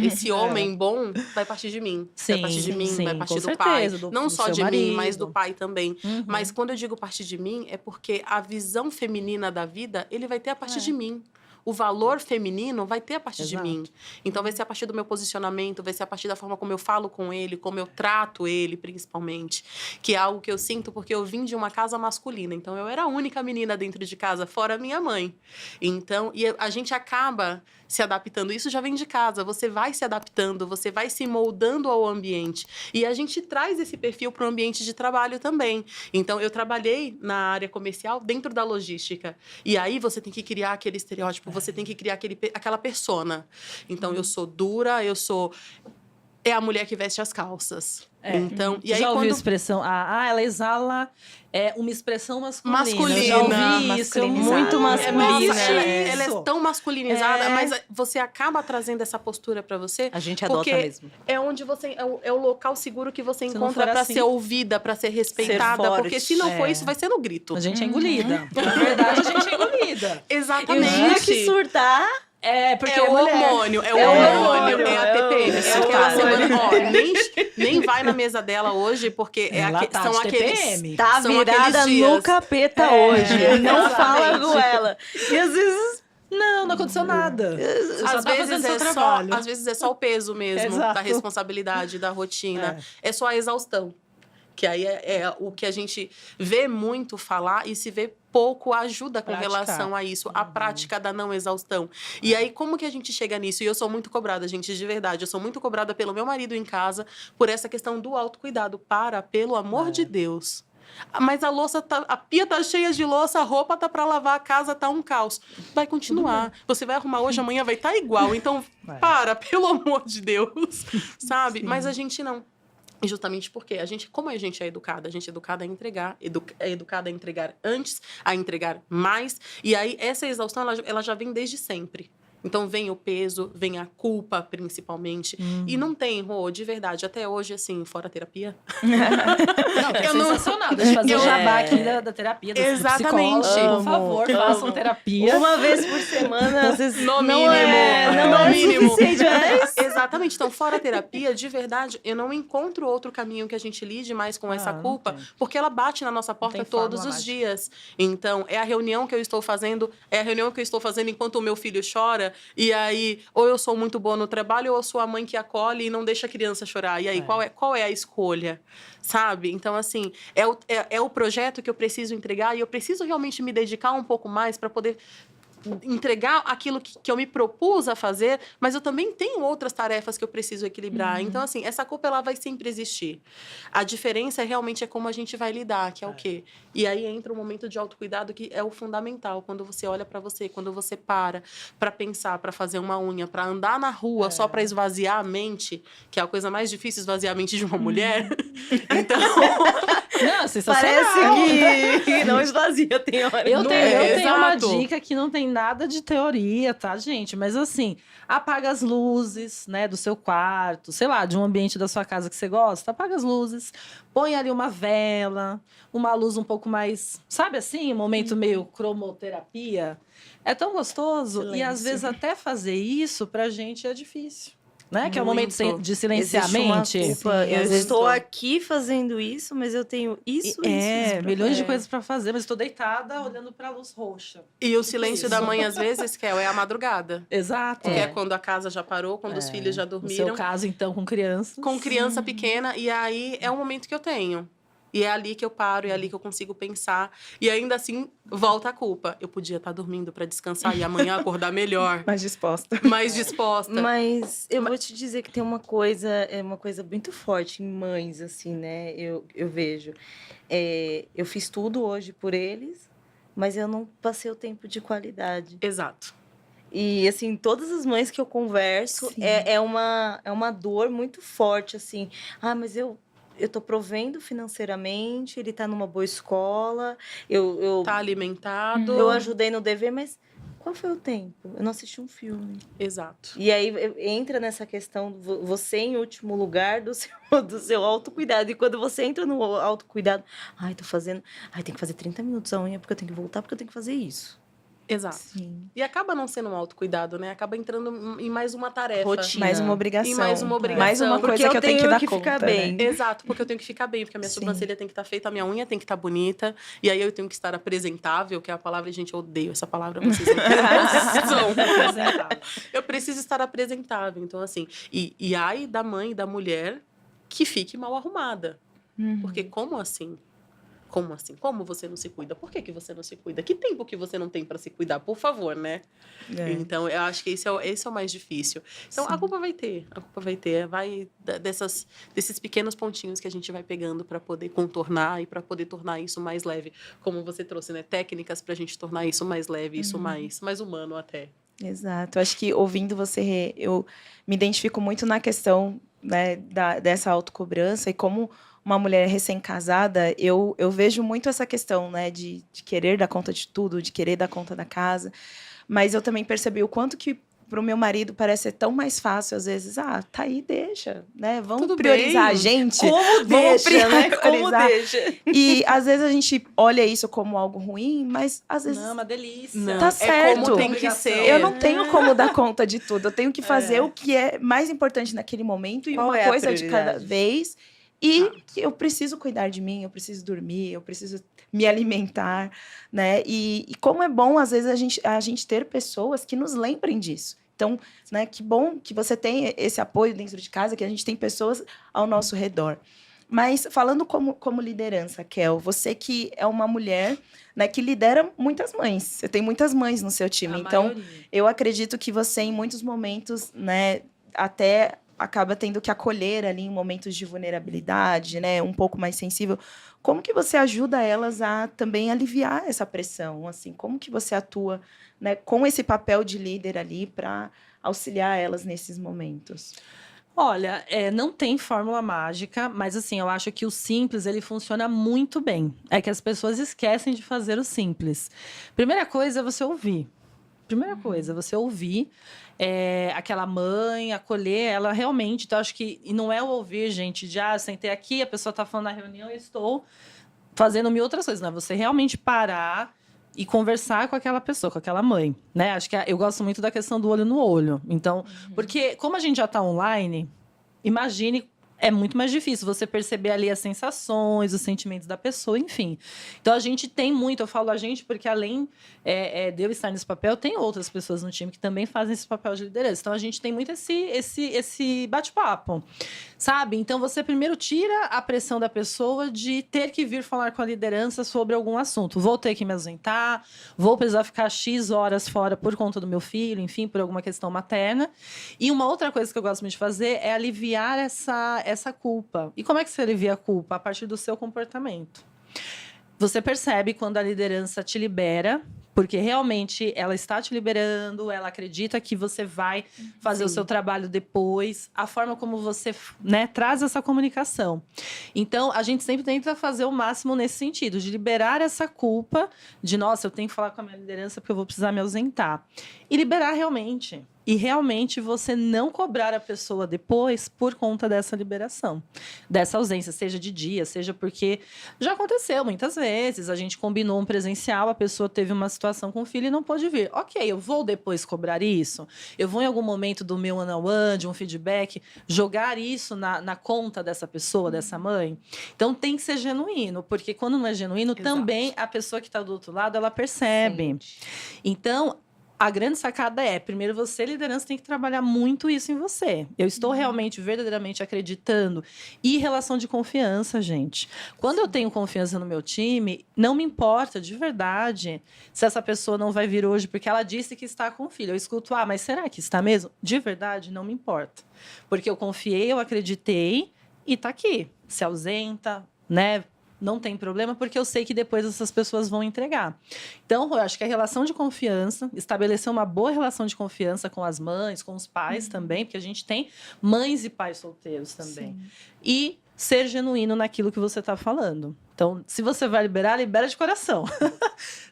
Esse homem bom vai partir de mim. Sim, vai partir de mim, vai partir do pai. Não só de mim, mas do pai também. Mas quando eu digo partir de mim, é porque a visão feminina da vida, ele vai ter a partir de mim. O valor feminino vai ter a partir de mim. Então, vai ser a partir do meu posicionamento, vai ser a partir da forma como eu falo com ele, como eu trato ele, principalmente. Que é algo que eu sinto porque eu vim de uma casa masculina. Então, eu era a única menina dentro de casa, fora a minha mãe. Então, e a gente acaba se adaptando. Isso já vem de casa. Você vai se adaptando, você vai se moldando ao ambiente. E a gente traz esse perfil para o ambiente de trabalho também. Então, eu trabalhei na área comercial dentro da logística. E aí, você tem que criar aquele estereótipo, você tem que criar aquela persona. Então, eu sou dura, é a mulher que veste as calças. Então, e aí, já ouviu a expressão, ela exala uma expressão masculina. Eu já ouvi isso, muito masculina. Ela é tão masculinizada, mas você acaba trazendo essa postura para você. A gente adota mesmo. É onde você é o local seguro que você encontra para ser ouvida, para ser respeitada. Porque se não for isso, vai ser no grito. A gente é engolida. Na verdade, a gente é engolida. Exatamente. E o dia que surtar... Porque é o mulher. hormônio, é a TPM. É aquela semana, ó, nem vai na mesa dela hoje, porque Ela tá são de aqueles... TPM. Tá São virada aqueles dias. no capeta hoje. Não fala exatamente. com ela. E às vezes... Não aconteceu nada. Você só Às tá fazendo seu vezes, trabalho. às vezes é só o peso mesmo, Exato. da responsabilidade, da rotina. É só a exaustão. Que aí é o que a gente vê muito falar e se vê pouco ajuda com relação a isso. A prática da não exaustão. E aí, como que a gente chega nisso? E eu sou muito cobrada, gente, de verdade. Eu sou muito cobrada pelo meu marido em casa por essa questão do autocuidado. Pelo amor de Deus. Mas a pia tá cheia de louça, a roupa tá para lavar, a casa tá um caos. Vai continuar. Você vai arrumar hoje, amanhã vai estar igual. Então, pelo amor de Deus. Sabe? Sim. Mas a gente não. Justamente porque como a gente é educada a entregar, é educada a entregar antes, a entregar mais. E aí, essa exaustão, ela já vem desde sempre. Então, vem o peso, vem a culpa, principalmente. E não tem, Rô, de verdade, até hoje, assim, fora terapia. Não, sensacional. Deixa eu fazer o jabá aqui da terapia, do exatamente. Por favor, façam terapia. Uma vez por semana, às vezes no não mínimo. é suficiente, mas... Exatamente. Então, fora terapia, de verdade, eu não encontro outro caminho que a gente lide mais com essa culpa, porque ela bate na nossa porta todos os dias. Então, é a reunião que eu estou fazendo enquanto o meu filho chora. E aí, ou eu sou muito boa no trabalho, ou eu sou a mãe que acolhe e não deixa a criança chorar. E aí, qual é a escolha? Sabe? Então, assim, é o projeto que eu preciso entregar e eu preciso realmente me dedicar um pouco mais para poder entregar aquilo que eu me propus a fazer, mas eu também tenho outras tarefas que eu preciso equilibrar. Então, assim, essa culpa, ela vai sempre existir. A diferença realmente é como a gente vai lidar, que é o quê? E aí entra o momento de autocuidado, que é o fundamental. Quando você olha para você, quando você para pensar, para fazer uma unha, para andar na rua só para esvaziar a mente, que é a coisa mais difícil, esvaziar a mente de uma mulher. Então... Não, sensacional. Parece que não esvazia, tem hora. Eu tenho uma dica que não tem nada de teoria, tá, gente? Mas assim, apaga as luzes, né, do seu quarto, sei lá, de um ambiente da sua casa que você gosta, apaga as luzes, põe ali uma vela, uma luz um pouco mais, sabe assim, um momento meio cromoterapia. É tão gostoso. Silêncio. E às vezes até fazer isso pra gente é difícil. Né? Que é o momento de silenciar a mente. Eu estou aqui fazendo isso, mas eu tenho isso. Milhões de coisas para fazer, mas estou deitada olhando para a luz roxa. E o silêncio da mãe, às vezes, Kel, é a madrugada. Exato. Que é quando a casa já parou, quando os filhos já dormiram. No seu caso, então, com crianças. Com criança pequena, e aí é o momento que eu tenho. E é ali que eu paro, é ali que eu consigo pensar. E ainda assim, volta a culpa. Eu podia estar dormindo para descansar e amanhã acordar melhor. Mais disposta. Mas eu vou te dizer que tem uma coisa muito forte em mães, assim, né? Eu vejo. Eu fiz tudo hoje por eles, mas eu não passei o tempo de qualidade. Exato. E, assim, todas as mães que eu converso, é uma dor muito forte, assim. Ah, mas eu tô provendo financeiramente, ele tá numa boa escola, tá alimentado. Eu ajudei no dever, mas qual foi o tempo? Eu não assisti um filme. Exato. E aí entra nessa questão, você em último lugar do seu autocuidado. E quando você entra no autocuidado, tô fazendo, tem que fazer 30 minutos a unha, porque eu tenho que voltar, porque eu tenho que fazer isso. Exato. Sim. E acaba não sendo um autocuidado, né? Acaba entrando em mais uma tarefa. Rotina. Mais uma obrigação. E mais uma obrigação. Mais uma coisa que eu tenho que dar conta, ficar bem. Né? Exato, porque eu tenho que ficar bem, porque a minha sobrancelha tem que estar feita, a minha unha tem que estar bonita, e aí eu tenho que estar apresentável, que é a palavra, gente, eu odeio essa palavra, vocês não eu preciso estar apresentável. Então, assim, e ai da mãe, da mulher, que fique mal arrumada. Porque como assim? Como assim? Como você não se cuida? Por que você não se cuida? Que tempo que você não tem para se cuidar? Por favor, né? Então, eu acho que esse é o mais difícil. Então, a culpa vai ter. Vai desses pequenos pontinhos que a gente vai pegando para poder contornar e para poder tornar isso mais leve. Como você trouxe, né? Técnicas para a gente tornar isso mais leve, isso mais humano até. Exato. Acho que ouvindo você, eu me identifico muito na questão, né, dessa autocobrança e como uma mulher recém-casada, eu vejo muito essa questão, né, de querer dar conta de tudo, de querer dar conta da casa, mas eu também percebi o quanto que pro meu marido parece ser tão mais fácil, às vezes, tá aí, deixa, né? Vamos Tudo priorizar bem. a gente. Como deixa, né? Como priorizar. deixa. E às vezes a gente olha isso como algo ruim, mas às vezes Não, uma delícia. Não, tá é certo. como tem que ser. eu não tenho como dar conta de tudo. Eu tenho que fazer o que é mais importante naquele momento e Qual uma é a coisa de cada prioridade? vez. E eu preciso cuidar de mim, eu preciso dormir, eu preciso me alimentar, né? E como é bom, às vezes, a gente ter pessoas que nos lembrem disso. Então, né, que bom que você tem esse apoio dentro de casa, que a gente tem pessoas ao nosso redor. Mas falando como liderança, Kel, você que é uma mulher, né, que lidera muitas mães. Você tem muitas mães no seu time. Então, eu acredito que você, em muitos momentos, né, até acaba tendo que acolher ali em momentos de vulnerabilidade, né, um pouco mais sensível. Como que você ajuda elas a também aliviar essa pressão? Assim, como que você atua, né, com esse papel de líder ali para auxiliar elas nesses momentos? Olha, não tem fórmula mágica, mas assim, eu acho que o simples, ele funciona muito bem. É que as pessoas esquecem de fazer o simples. Primeira coisa é você ouvir. Primeira coisa, você ouvir aquela mãe, acolher ela realmente. Então, acho que e não é o ouvir, gente, de sentei aqui, a pessoa está falando na reunião e estou fazendo mil outras coisas. Não, é você realmente parar e conversar com aquela pessoa, com aquela mãe, né? Acho que eu gosto muito da questão do olho no olho. Então, porque como a gente já está online, imagine, é muito mais difícil você perceber ali as sensações, os sentimentos da pessoa, enfim. Então, a gente tem muito, eu falo a gente porque além de eu estar nesse papel, tem outras pessoas no time que também fazem esse papel de liderança. Então, a gente tem muito esse bate-papo, sabe? Então, você primeiro tira a pressão da pessoa de ter que vir falar com a liderança sobre algum assunto. Vou ter que me ausentar, vou precisar ficar X horas fora por conta do meu filho, enfim, por alguma questão materna. E uma outra coisa que eu gosto muito de fazer é aliviar essa culpa. E como é que você alivia a culpa? A partir do seu comportamento. Você percebe quando a liderança te libera, porque realmente ela está te liberando, ela acredita que você vai fazer o seu trabalho depois, a forma como você, né, traz essa comunicação. Então, a gente sempre tenta fazer o máximo nesse sentido, de liberar essa culpa de, nossa, eu tenho que falar com a minha liderança porque eu vou precisar me ausentar. E liberar realmente. E realmente você não cobrar a pessoa depois por conta dessa liberação, dessa ausência, seja de dia, seja porque já aconteceu muitas vezes. A gente combinou um presencial, a pessoa teve uma situação com o filho e não pôde vir. Ok, eu vou depois cobrar isso? Eu vou em algum momento do meu one-on-one, de um feedback, jogar isso na conta dessa pessoa, dessa mãe? Então tem que ser genuíno, porque quando não é genuíno, também a pessoa que está do outro lado, ela percebe. Sente. Então, a grande sacada primeiro, você, liderança, tem que trabalhar muito isso em você. Eu estou realmente, verdadeiramente acreditando. E relação de confiança, gente. Quando eu tenho confiança no meu time, não me importa, de verdade, se essa pessoa não vai vir hoje porque ela disse que está com o filho. Eu escuto, mas será que está mesmo? De verdade, não me importa. Porque eu confiei, eu acreditei e está aqui. Se ausenta, né? Não tem problema, porque eu sei que depois essas pessoas vão entregar. Então, eu acho que a relação de confiança, estabelecer uma boa relação de confiança com as mães, com os pais também, porque a gente tem mães e pais solteiros também. Sim. E ser genuíno naquilo que você está falando. Então, se você vai liberar, libera de coração.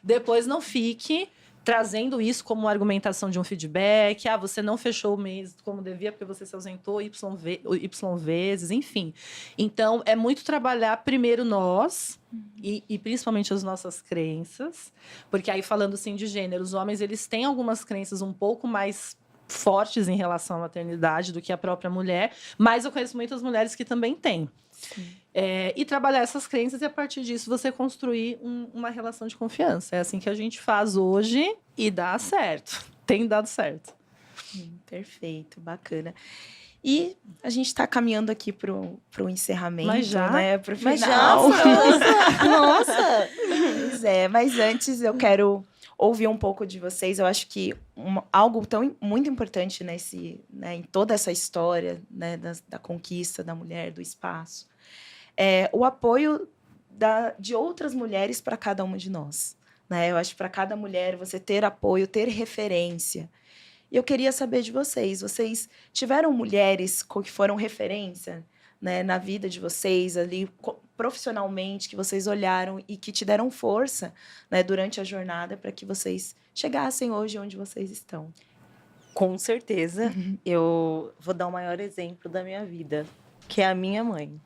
Depois não fique trazendo isso como argumentação de um feedback. Você não fechou o mês como devia porque você se ausentou Y vezes, enfim. Então, é muito trabalhar primeiro nós e principalmente as nossas crenças. Porque aí, falando assim de gênero, os homens eles têm algumas crenças um pouco mais fortes em relação à maternidade do que a própria mulher. Mas eu conheço muitas mulheres que também têm. E trabalhar essas crenças e, a partir disso, você construir uma relação de confiança. É assim que a gente faz hoje e dá certo. Tem dado certo. Perfeito, bacana. E a gente está caminhando aqui para o encerramento, mas já? Né? Para o final. Mas já? Nossa! Pois é, mas antes eu quero ouvir um pouco de vocês. Eu acho que algo muito importante né, em toda essa história né, da conquista da mulher, do espaço, é o apoio de outras mulheres para cada uma de nós. Né? Eu acho que para cada mulher você ter apoio, ter referência. E eu queria saber de vocês. Vocês tiveram mulheres que foram referência né, na vida de vocês, ali profissionalmente, que vocês olharam e que te deram força né, durante a jornada para que vocês chegassem hoje onde vocês estão? Com certeza. Eu vou dar o maior exemplo da minha vida, que é a minha mãe.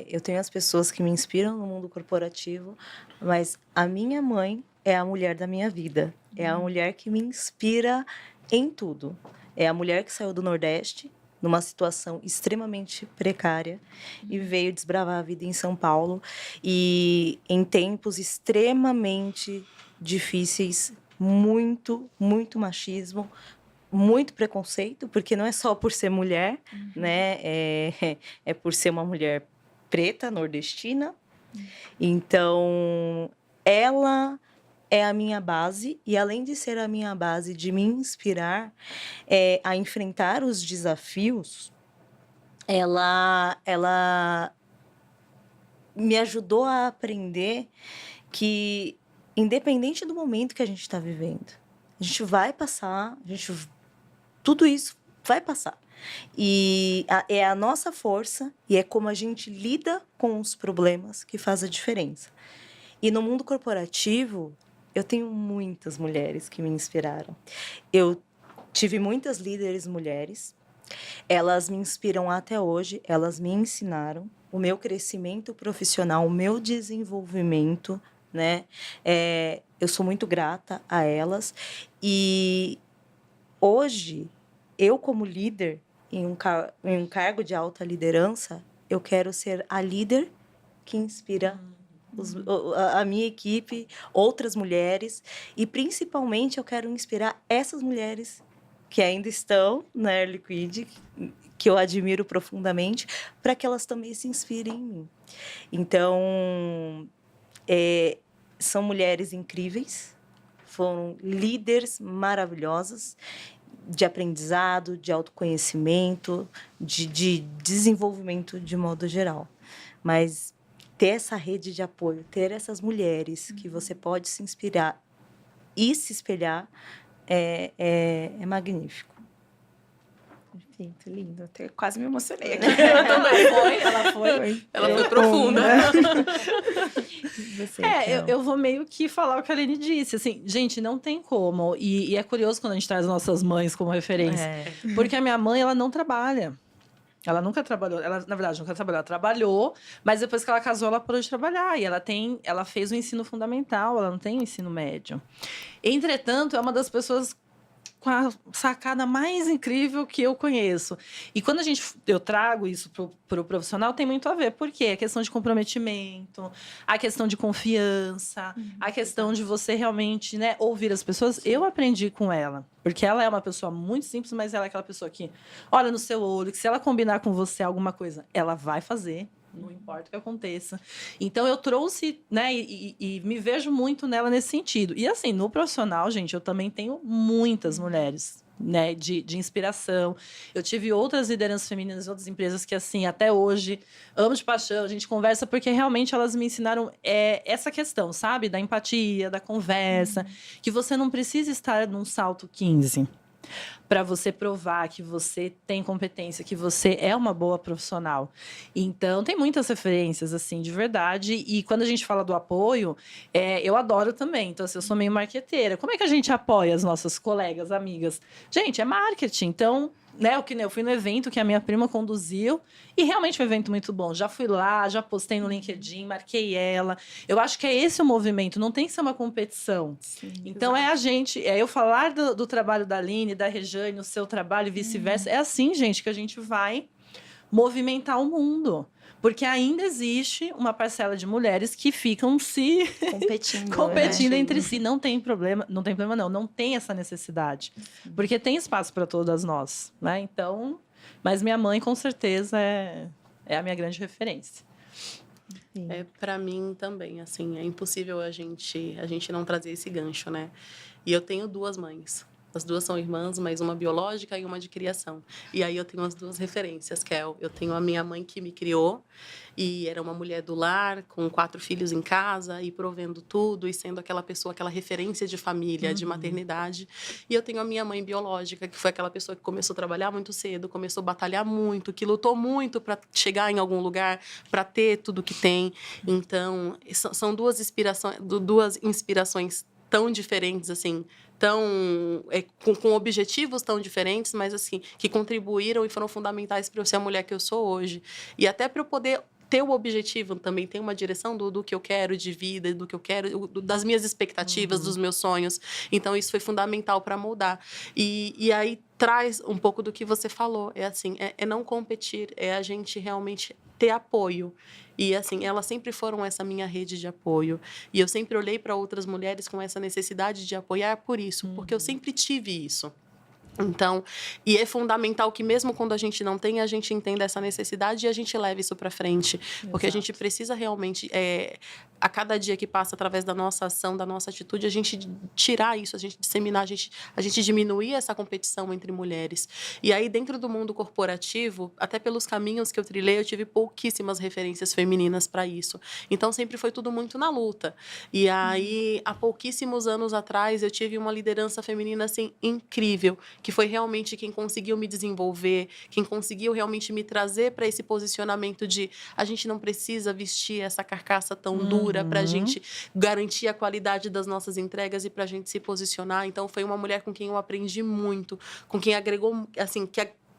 Eu tenho as pessoas que me inspiram no mundo corporativo, mas a minha mãe é a mulher da minha vida. É a mulher que me inspira em tudo. É a mulher que saiu do Nordeste, numa situação extremamente precária, e veio desbravar a vida em São Paulo. E em tempos extremamente difíceis, muito, muito machismo, muito preconceito, porque não é só por ser mulher, né? É por ser uma mulher preta, nordestina. Então, ela é a minha base, e além de ser a minha base, de me inspirar a enfrentar os desafios, ela me ajudou a aprender que, independente do momento que a gente está vivendo, a gente vai passar, tudo isso vai passar. E é a nossa força e é como a gente lida com os problemas que faz a diferença. E no mundo corporativo, eu tenho muitas mulheres que me inspiraram. Eu tive muitas líderes mulheres. Elas me inspiram até hoje, elas me ensinaram o meu crescimento profissional, o meu desenvolvimento, né? Eu sou muito grata a elas. E hoje, eu como líder, em um cargo de alta liderança, eu quero ser a líder que inspira a minha equipe, outras mulheres, e principalmente eu quero inspirar essas mulheres que ainda estão na Air Liquide, que eu admiro profundamente, para que elas também se inspirem em mim. Então, são mulheres incríveis, foram líderes maravilhosas, de aprendizado, de autoconhecimento, de desenvolvimento de modo geral. Mas ter essa rede de apoio, ter essas mulheres que você pode se inspirar e se espelhar é magnífico. Perfeito, lindo. Até quase me emocionei aqui. Ela foi profunda. Você, eu vou meio que falar o que a Aline disse. Assim, gente, não tem como. E é curioso quando a gente traz nossas mães como referência. Porque a minha mãe, ela não trabalha. Ela nunca trabalhou. Ela, na verdade, nunca trabalhou. Ela trabalhou, mas depois que ela casou, ela parou de trabalhar. E ela fez o ensino fundamental, ela não tem o ensino médio. Entretanto, é uma das pessoas com a sacada mais incrível que eu conheço. E quando eu trago isso pro profissional, tem muito a ver. Por quê? A questão de comprometimento, a questão de confiança, a questão de você realmente, né, ouvir as pessoas. Eu aprendi com ela. Porque ela é uma pessoa muito simples, mas ela é aquela pessoa que olha no seu olho, que se ela combinar com você alguma coisa, ela vai fazer. Não importa o que aconteça. Então, eu trouxe, né, e me vejo muito nela nesse sentido. E, assim, no profissional, gente, eu também tenho muitas mulheres, né, de inspiração. Eu tive outras lideranças femininas em outras empresas que, assim, até hoje, amo de paixão. A gente conversa porque, realmente, elas me ensinaram essa questão, sabe? Da empatia, da conversa. Que você não precisa estar num salto 15 para você provar que você tem competência, que você é uma boa profissional. Então, tem muitas referências, assim, de verdade. E quando a gente fala do apoio, eu adoro também. Então, assim, eu sou meio marqueteira. Como é que a gente apoia as nossas colegas, amigas? Gente, é marketing. Então, né, eu fui no evento que a minha prima conduziu e realmente foi um evento muito bom. Já fui lá, já postei no LinkedIn, marquei ela. Eu acho que é esse o movimento, não tem que ser uma competição. Sim, então, exato. a gente... eu falar do trabalho da Aline, da Rejane, o seu trabalho e vice-versa. É assim, gente, que a gente vai movimentar o mundo. Porque ainda existe uma parcela de mulheres que ficam se competindo entre si. Não tem problema, não tem essa necessidade. Porque tem espaço para todas nós, né? Então, mas minha mãe, com certeza, é a minha grande referência. Para mim também, assim, é impossível a gente não trazer esse gancho, né? E eu tenho 2 mães. As 2 são irmãs, mas uma biológica e uma de criação. E aí eu tenho as 2 referências, que eu tenho a minha mãe que me criou, e era uma mulher do lar, com 4 filhos em casa, e provendo tudo, e sendo aquela pessoa, aquela referência de família, de maternidade. E eu tenho a minha mãe biológica, que foi aquela pessoa que começou a trabalhar muito cedo, começou a batalhar muito, que lutou muito para chegar em algum lugar, para ter tudo que tem. Então, são 2 inspirações tão diferentes, assim, com objetivos tão diferentes, mas assim, que contribuíram e foram fundamentais para eu ser a mulher que eu sou hoje. E até para eu poder ter o objetivo também, ter uma direção do que eu quero de vida, do que eu quero, das minhas expectativas, dos meus sonhos. Então, isso foi fundamental para moldar. E aí traz um pouco do que você falou. É assim, é não competir, é a gente realmente ter apoio. E, assim, elas sempre foram essa minha rede de apoio. E eu sempre olhei para outras mulheres com essa necessidade de apoiar por isso, porque eu sempre tive isso. Então, e é fundamental que mesmo quando a gente não tem, a gente entenda essa necessidade e a gente leve isso para frente. Porque a gente precisa realmente, a cada dia que passa, através da nossa ação, da nossa atitude, a gente tirar isso, a gente disseminar, a gente diminuir essa competição entre mulheres. E aí, dentro do mundo corporativo, até pelos caminhos que eu trilhei, eu tive pouquíssimas referências femininas para isso. Então, sempre foi tudo muito na luta. E aí, há pouquíssimos anos atrás, eu tive uma liderança feminina, assim, incrível, que foi realmente quem conseguiu me desenvolver, quem conseguiu realmente me trazer para esse posicionamento de a gente não precisa vestir essa carcaça tão dura para a gente garantir a qualidade das nossas entregas e para a gente se posicionar. Então, foi uma mulher com quem eu aprendi muito, com quem agregou, assim,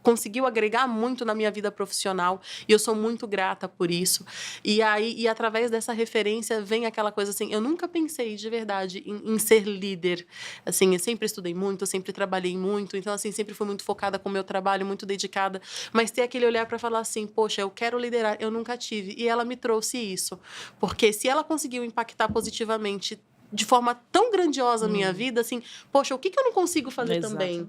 conseguiu agregar muito na minha vida profissional e eu sou muito grata por isso. E aí, e através dessa referência vem aquela coisa assim, eu nunca pensei de verdade em ser líder. Assim, eu sempre estudei muito, eu sempre trabalhei muito, então assim, sempre fui muito focada com o meu trabalho, muito dedicada, mas ter aquele olhar para falar assim, poxa, eu quero liderar, eu nunca tive. E ela me trouxe isso. Porque se ela conseguiu impactar positivamente de forma tão grandiosa a minha vida, assim, poxa, o que eu não consigo fazer também?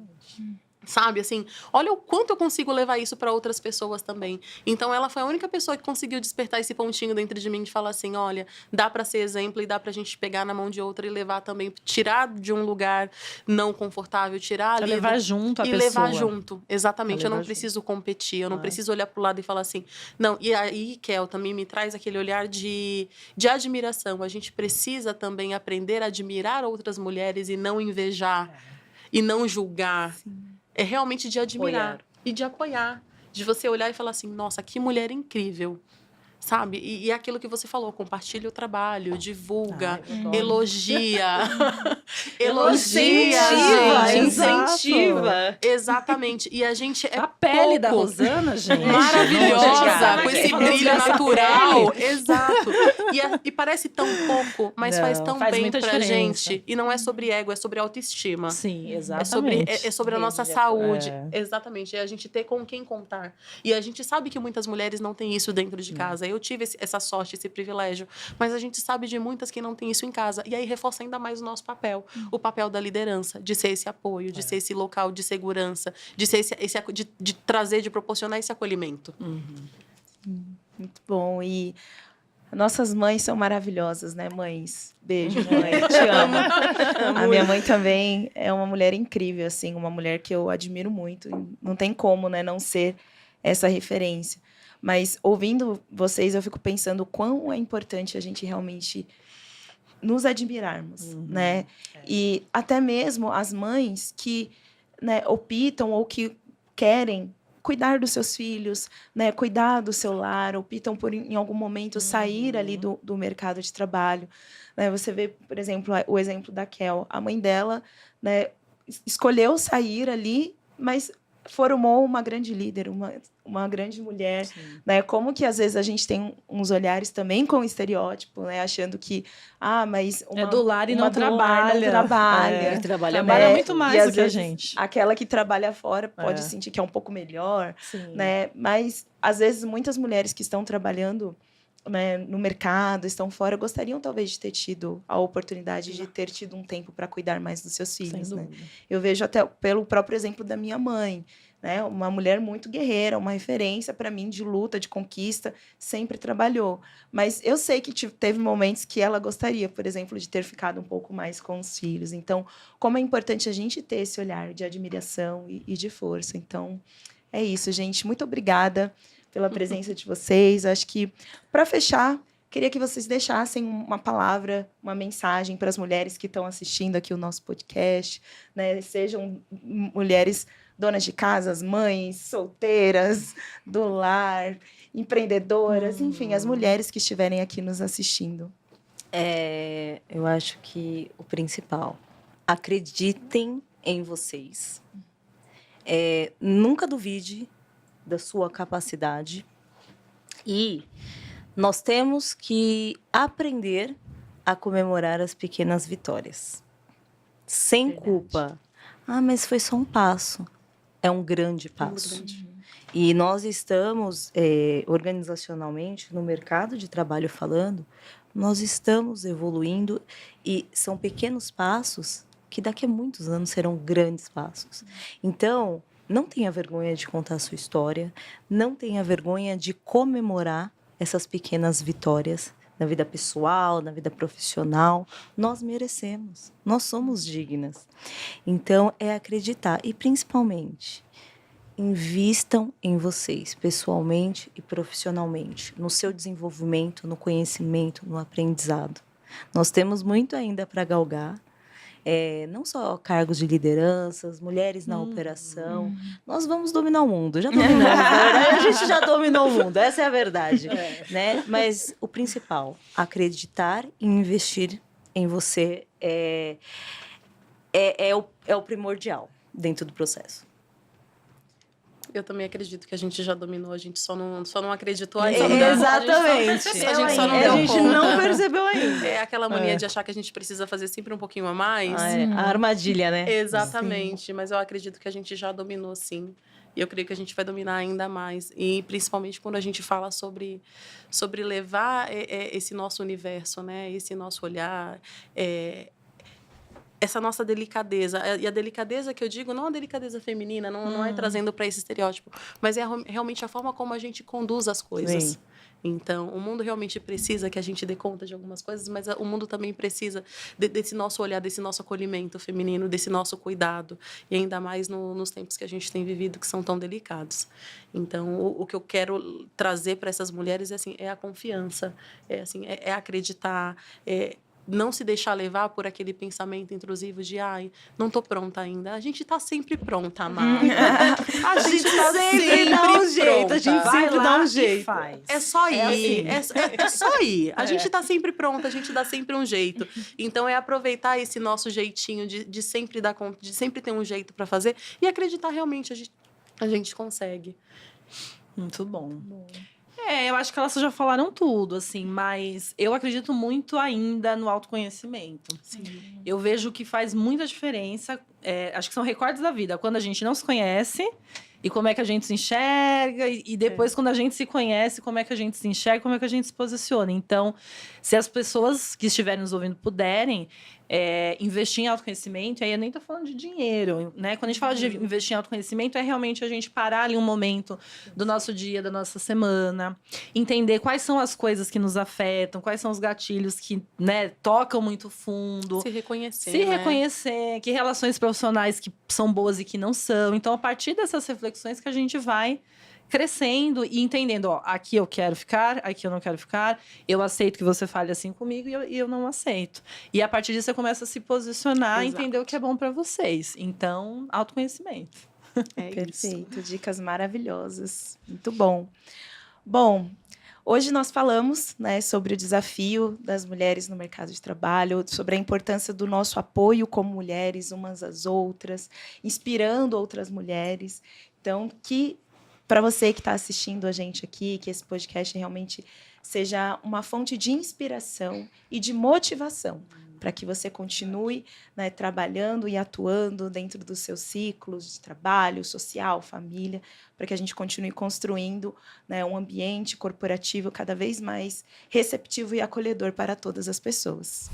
Sabe, assim, olha o quanto eu consigo levar isso para outras pessoas também. Então, ela foi a única pessoa que conseguiu despertar esse pontinho dentro de mim de falar assim, olha, dá para ser exemplo e dá pra gente pegar na mão de outra e levar também, tirar de um lugar não confortável, tirar ali... levar junto a pessoa. E levar junto, exatamente. Eu não preciso competir, eu não preciso olhar pro lado e falar assim... Não, e aí, Kel, também me traz aquele olhar de admiração. A gente precisa também aprender a admirar outras mulheres e não invejar, e não julgar. Sim. É realmente de admirar e de apoiar. De você olhar e falar assim, nossa, que mulher incrível. Sabe? E aquilo que você falou, compartilha o trabalho, divulga, elogia. Elogia, incentiva. Exatamente. E a gente é a pele da Rosana, gente. Maravilhosa, com esse brilho natural. Exato. E parece tão pouco, mas faz tão bem pra gente. E não é sobre ego, é sobre autoestima. Sim, exatamente. É sobre a nossa saúde. Exatamente. É a gente ter com quem contar. E a gente sabe que muitas mulheres não têm isso dentro de casa. Eu tive essa sorte, esse privilégio. Mas a gente sabe de muitas que não têm isso em casa. E aí reforça ainda mais o nosso papel. O papel da liderança, de ser esse apoio, de ser esse local de segurança, de ser de trazer, de proporcionar esse acolhimento. Muito bom. E nossas mães são maravilhosas, né, mães? Beijo, mãe. Te amo. A minha mãe também é uma mulher incrível, assim, uma mulher que eu admiro muito. Não tem como, né, não ser essa referência. Mas, ouvindo vocês, eu fico pensando o quão é importante a gente realmente nos admirarmos, né? E até mesmo as mães que, né, optam ou que querem cuidar dos seus filhos, né, cuidar do seu lar, optam por, em algum momento, sair ali do mercado de trabalho. Né? Você vê, por exemplo, o exemplo da Kel. A mãe dela, né, escolheu sair ali, mas formou uma grande líder, uma grande mulher, né? Como que às vezes a gente tem uns olhares também com estereótipo, né? Achando que, mas é do lar e não trabalha. Não trabalha. Trabalha muito mais do que a gente. Aquela que trabalha fora pode sentir que é um pouco melhor, né? Mas às vezes muitas mulheres que estão trabalhando, né, no mercado, estão fora, gostariam talvez de ter tido a oportunidade de ter tido um tempo para cuidar mais dos seus filhos, né? Eu vejo até pelo próprio exemplo da minha mãe, né? Uma mulher muito guerreira, uma referência para mim de luta, de conquista, sempre trabalhou. Mas eu sei que teve momentos que ela gostaria, por exemplo, de ter ficado um pouco mais com os filhos. Então, como é importante a gente ter esse olhar de admiração e de força. Então, é isso, gente. Muito obrigada pela presença de vocês. Acho que, para fechar, queria que vocês deixassem uma palavra, uma mensagem para as mulheres que estão assistindo aqui o nosso podcast, né? Sejam mulheres donas de casas, mães, solteiras, do lar, empreendedoras, enfim, as mulheres que estiverem aqui nos assistindo. Eu acho que o principal, acreditem em vocês. Nunca duvide da sua capacidade. E nós temos que aprender a comemorar as pequenas vitórias. Sem culpa. Mas foi só um passo. É um grande passo. E nós estamos, organizacionalmente, no mercado de trabalho falando, nós estamos evoluindo e são pequenos passos que daqui a muitos anos serão grandes passos. Então, não tenha vergonha de contar a sua história, não tenha vergonha de comemorar essas pequenas vitórias na vida pessoal, na vida profissional. Nós merecemos, nós somos dignas. Então, é acreditar e, principalmente, invistam em vocês, pessoalmente e profissionalmente, no seu desenvolvimento, no conhecimento, no aprendizado. Nós temos muito ainda para galgar, não só cargos de lideranças, mulheres na operação. Nós vamos dominar o mundo, já dominamos, na verdade, a gente já dominou o mundo, essa é a verdade. Né? Mas o principal, acreditar e investir em você é o primordial dentro do processo. Eu também acredito que a gente já dominou, a gente só não acreditou ainda. Exatamente. A gente só não deu A gente conta. não percebeu ainda. É aquela mania de achar que a gente precisa fazer sempre um pouquinho a mais. A armadilha, né? Exatamente, sim. Mas eu acredito que a gente já dominou, sim. E eu creio que a gente vai dominar ainda mais. E principalmente quando a gente fala sobre levar esse nosso universo, né? Esse nosso olhar, essa nossa delicadeza. E a delicadeza que eu digo, não a delicadeza feminina, não é trazendo para esse estereótipo, mas é realmente a forma como a gente conduz as coisas. Sim. Então, o mundo realmente precisa que a gente dê conta de algumas coisas, mas o mundo também precisa desse nosso olhar, desse nosso acolhimento feminino, desse nosso cuidado. E ainda mais nos tempos que a gente tem vivido, que são tão delicados. Então, o que eu quero trazer para essas mulheres é a confiança, é acreditar, não se deixar levar por aquele pensamento intrusivo de não tô pronta ainda. A gente tá sempre pronta, amada. A gente tá sempre dá um jeito, pronta. a gente sempre dá um jeito. Faz. É só ir, assim. é só ir. A gente tá sempre pronta, a gente dá sempre um jeito. Então, é aproveitar esse nosso jeitinho de sempre dar conta, de sempre ter um jeito para fazer e acreditar realmente a gente consegue. Muito bom. Eu acho que elas já falaram tudo, assim, mas eu acredito muito ainda no autoconhecimento. Sim. Eu vejo que faz muita diferença, acho que são recordes da vida, quando a gente não se conhece e como é que a gente se enxerga, e depois quando a gente se conhece, como é que a gente se enxerga, como é que a gente se posiciona. Então, se as pessoas que estiverem nos ouvindo puderem investir em autoconhecimento, aí eu nem tô falando de dinheiro, né? Quando a gente fala de investir em autoconhecimento, é realmente a gente parar ali um momento do nosso dia, da nossa semana, entender quais são as coisas que nos afetam, quais são os gatilhos que, né, tocam muito fundo. Se reconhecer, Se reconhecer, que relações profissionais que são boas e que não são. Então, a partir dessas reflexões que a gente vai crescendo e entendendo, aqui eu quero ficar, aqui eu não quero ficar, eu aceito que você fale assim comigo e eu não aceito. E a partir disso você começa a se posicionar e entender o que é bom para vocês. Então, autoconhecimento. Perfeito, dicas maravilhosas. Muito bom. Bom, hoje nós falamos, né, sobre o desafio das mulheres no mercado de trabalho, sobre a importância do nosso apoio como mulheres umas às outras, inspirando outras mulheres. Então, para você que está assistindo a gente aqui, que esse podcast realmente seja uma fonte de inspiração e de motivação para que você continue, né, trabalhando e atuando dentro dos seus ciclos de trabalho, social, família, para que a gente continue construindo, né, um ambiente corporativo cada vez mais receptivo e acolhedor para todas as pessoas.